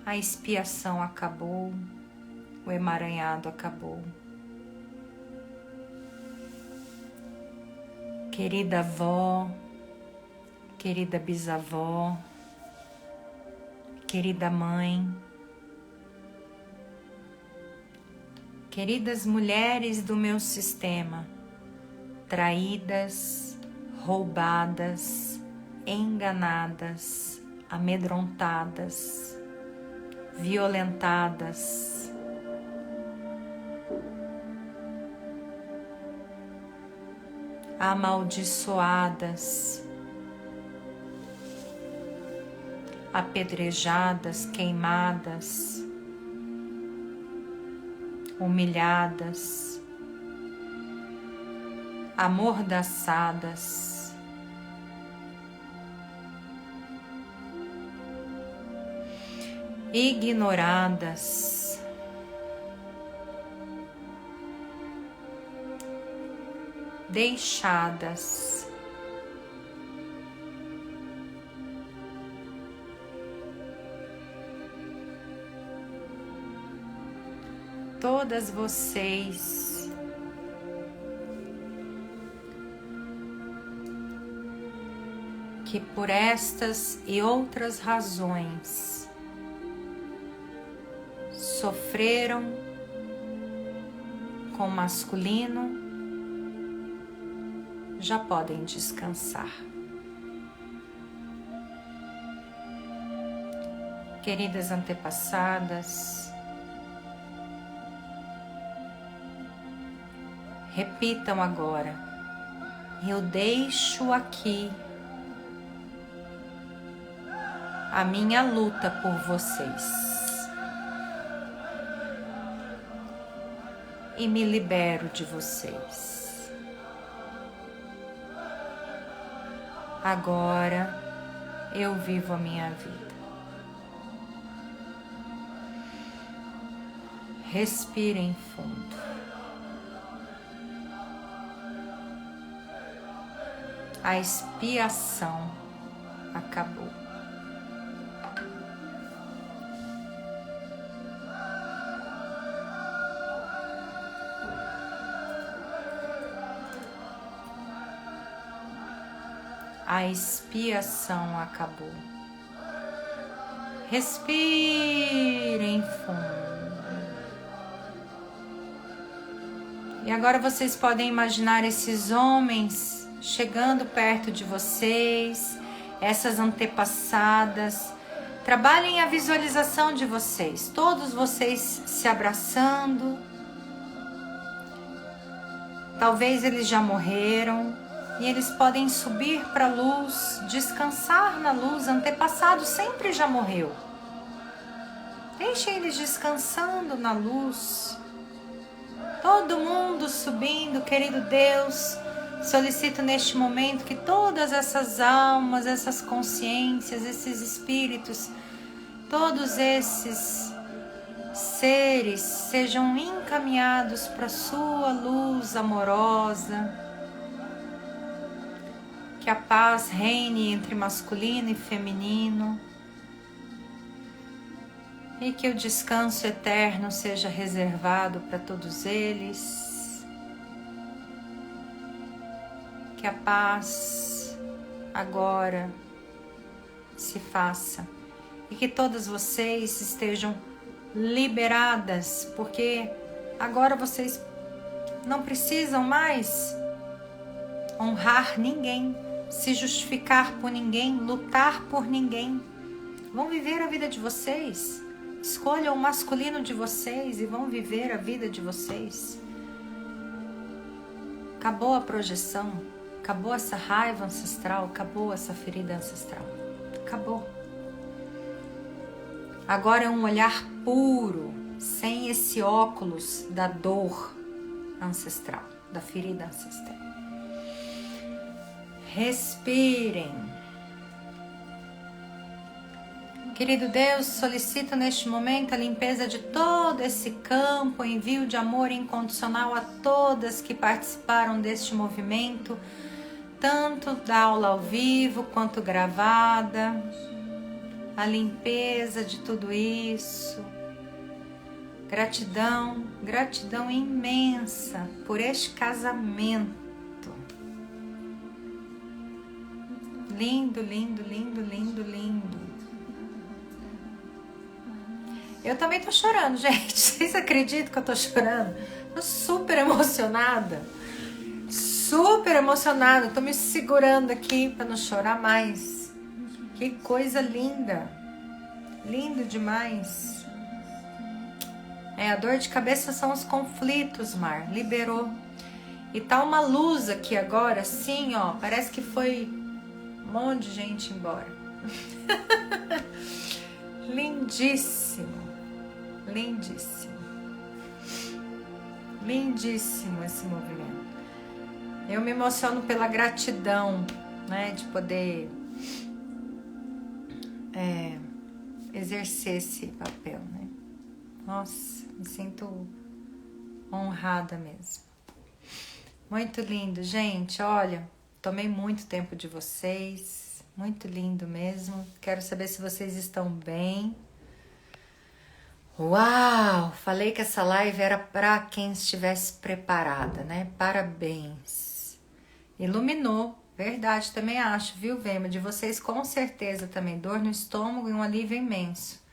a expiação acabou, o emaranhado acabou. Querida avó, querida bisavó, querida mãe, Queridas mulheres do meu sistema, traídas, roubadas, enganadas, amedrontadas, violentadas, amaldiçoadas, apedrejadas, queimadas, humilhadas, amordaçadas, ignoradas, deixadas, todas vocês que por estas e outras razões sofreram com o masculino, já podem descansar. Queridas antepassadas, repitam agora: eu deixo aqui a minha luta por vocês e me libero de vocês. Agora eu vivo a minha vida. Respirem fundo. A expiação acabou. A expiação acabou. Respirem fundo. E agora vocês podem imaginar esses homens chegando perto de vocês, essas antepassadas. Trabalhem a visualização de vocês, todos vocês se abraçando. Talvez eles já morreram. E eles podem subir para a luz, descansar na luz. Antepassado sempre já morreu. Deixem eles descansando na luz. Todo mundo subindo, querido Deus. Solicito neste momento que todas essas almas, essas consciências, esses espíritos, todos esses seres sejam encaminhados para a sua luz amorosa. Que a paz reine entre masculino e feminino. E que o descanso eterno seja reservado para todos eles. Que a paz agora se faça. E que todas vocês estejam liberadas, porque agora vocês não precisam mais honrar ninguém, se justificar por ninguém, lutar por ninguém. Vão viver a vida de vocês. Escolham o masculino de vocês e vão viver a vida de vocês. Acabou a projeção, acabou essa raiva ancestral, acabou essa ferida ancestral. Acabou. Agora é um olhar puro, sem esse óculos da dor ancestral, da ferida ancestral. Respirem. Querido Deus, solicito neste momento a limpeza de todo esse campo, envio de amor incondicional a todas que participaram deste movimento, tanto da aula ao vivo quanto gravada, a limpeza de tudo isso. Gratidão, gratidão imensa por este casamento. Lindo, lindo, lindo, lindo, lindo. Eu também tô chorando, gente. Vocês acreditam que eu tô chorando? Tô super emocionada. Super emocionada. Tô me segurando aqui pra não chorar mais. Que coisa linda. Lindo demais. A dor de cabeça são os conflitos, Mar. Liberou. E tá uma luz aqui agora, assim, ó. Parece que foi um monte de gente embora. Lindíssimo. Lindíssimo. Lindíssimo esse movimento. Eu me emociono pela gratidão, né? De poder exercer esse papel, né? Nossa, me sinto honrada mesmo. Muito lindo, gente. Olha, tomei muito tempo de vocês. Muito lindo mesmo. Quero saber se vocês estão bem. Uau! Falei que essa live era para quem estivesse preparada, né? Parabéns. Iluminou. Verdade, também acho, viu, Vema? De vocês com certeza também. Dor no estômago e um alívio imenso.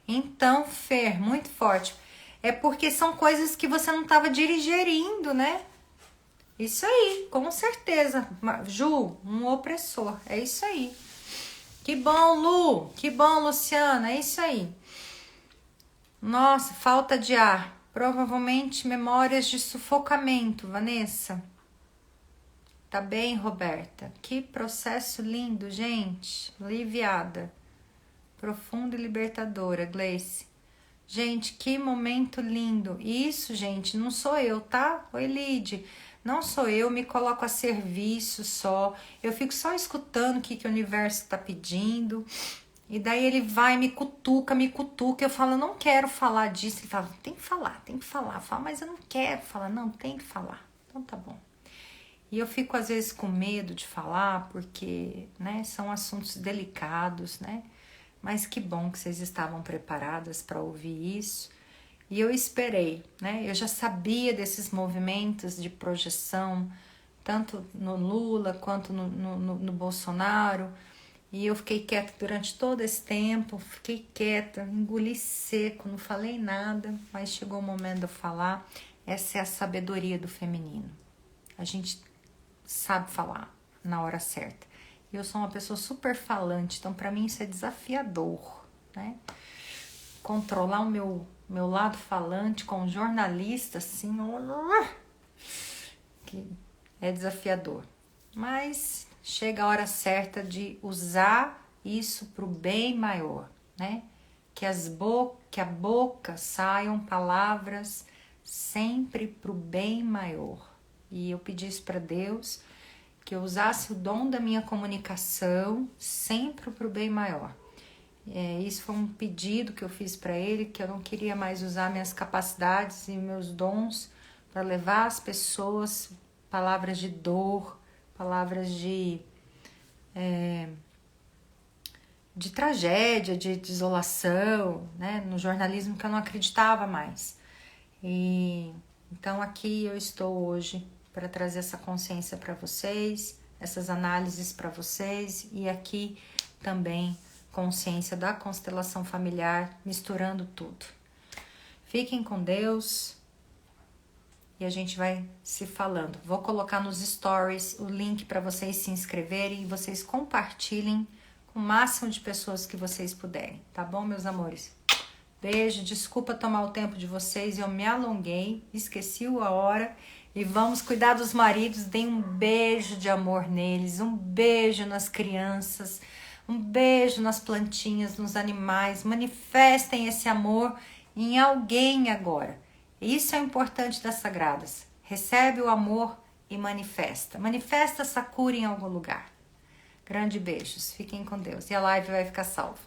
Então, Fer, muito forte. É porque são coisas que você não estava digerindo, né? Isso aí, com certeza. Ju, um opressor. É isso aí. Que bom, Lu. Que bom, Luciana. É isso aí. Nossa, falta de ar. Provavelmente memórias de sufocamento, Vanessa. Tá bem, Roberta? Que processo lindo, gente. Aliviada. Profunda e libertadora, Gleice. Gente, que momento lindo. Isso, gente, não sou eu, tá? Oi, Lide. Não sou eu, me coloco a serviço só. Eu fico só escutando o que o universo tá pedindo. E daí ele vai, me cutuca. Eu falo, não quero falar disso. Ele fala, tem que falar. Eu falo, mas eu não quero falar. Não, tem que falar. Então tá bom. E eu fico às vezes com medo de falar, porque, né, são assuntos delicados, né? Mas que bom que vocês estavam preparadas para ouvir isso. E eu esperei, né? Eu já sabia desses movimentos de projeção, tanto no Lula quanto no Bolsonaro. E eu fiquei quieta durante todo esse tempo, fiquei quieta, engoli seco, não falei nada, mas chegou o momento de eu falar. Essa é a sabedoria do feminino. A gente sabe falar na hora certa. E eu sou uma pessoa super falante, então para mim isso é desafiador, né? Controlar o meu lado falante com jornalista, assim, que é desafiador. Mas chega a hora certa de usar isso para o bem maior, né? Que a boca saiam palavras sempre para o bem maior. E eu pedi isso para Deus, que eu usasse o dom da minha comunicação sempre para o bem maior. Isso foi um pedido que eu fiz para ele, que eu não queria mais usar minhas capacidades e meus dons para levar às pessoas palavras de dor, palavras de tragédia, de desolação, né? No jornalismo que eu não acreditava mais. Então aqui eu estou hoje para trazer essa consciência para vocês, essas análises para vocês e aqui também consciência da constelação familiar, misturando tudo. Fiquem com Deus e a gente vai se falando. Vou colocar nos stories o link para vocês se inscreverem e vocês compartilhem com o máximo de pessoas que vocês puderem, tá bom, meus amores? Beijo, desculpa tomar o tempo de vocês, eu me alonguei, esqueci a hora. E vamos cuidar dos maridos, deem um beijo de amor neles, um beijo nas crianças, um beijo nas plantinhas, nos animais. Manifestem esse amor em alguém agora. Isso é importante das sagradas. Recebe o amor e manifesta. Manifesta essa cura em algum lugar. Grande beijos, fiquem com Deus. E a live vai ficar salva.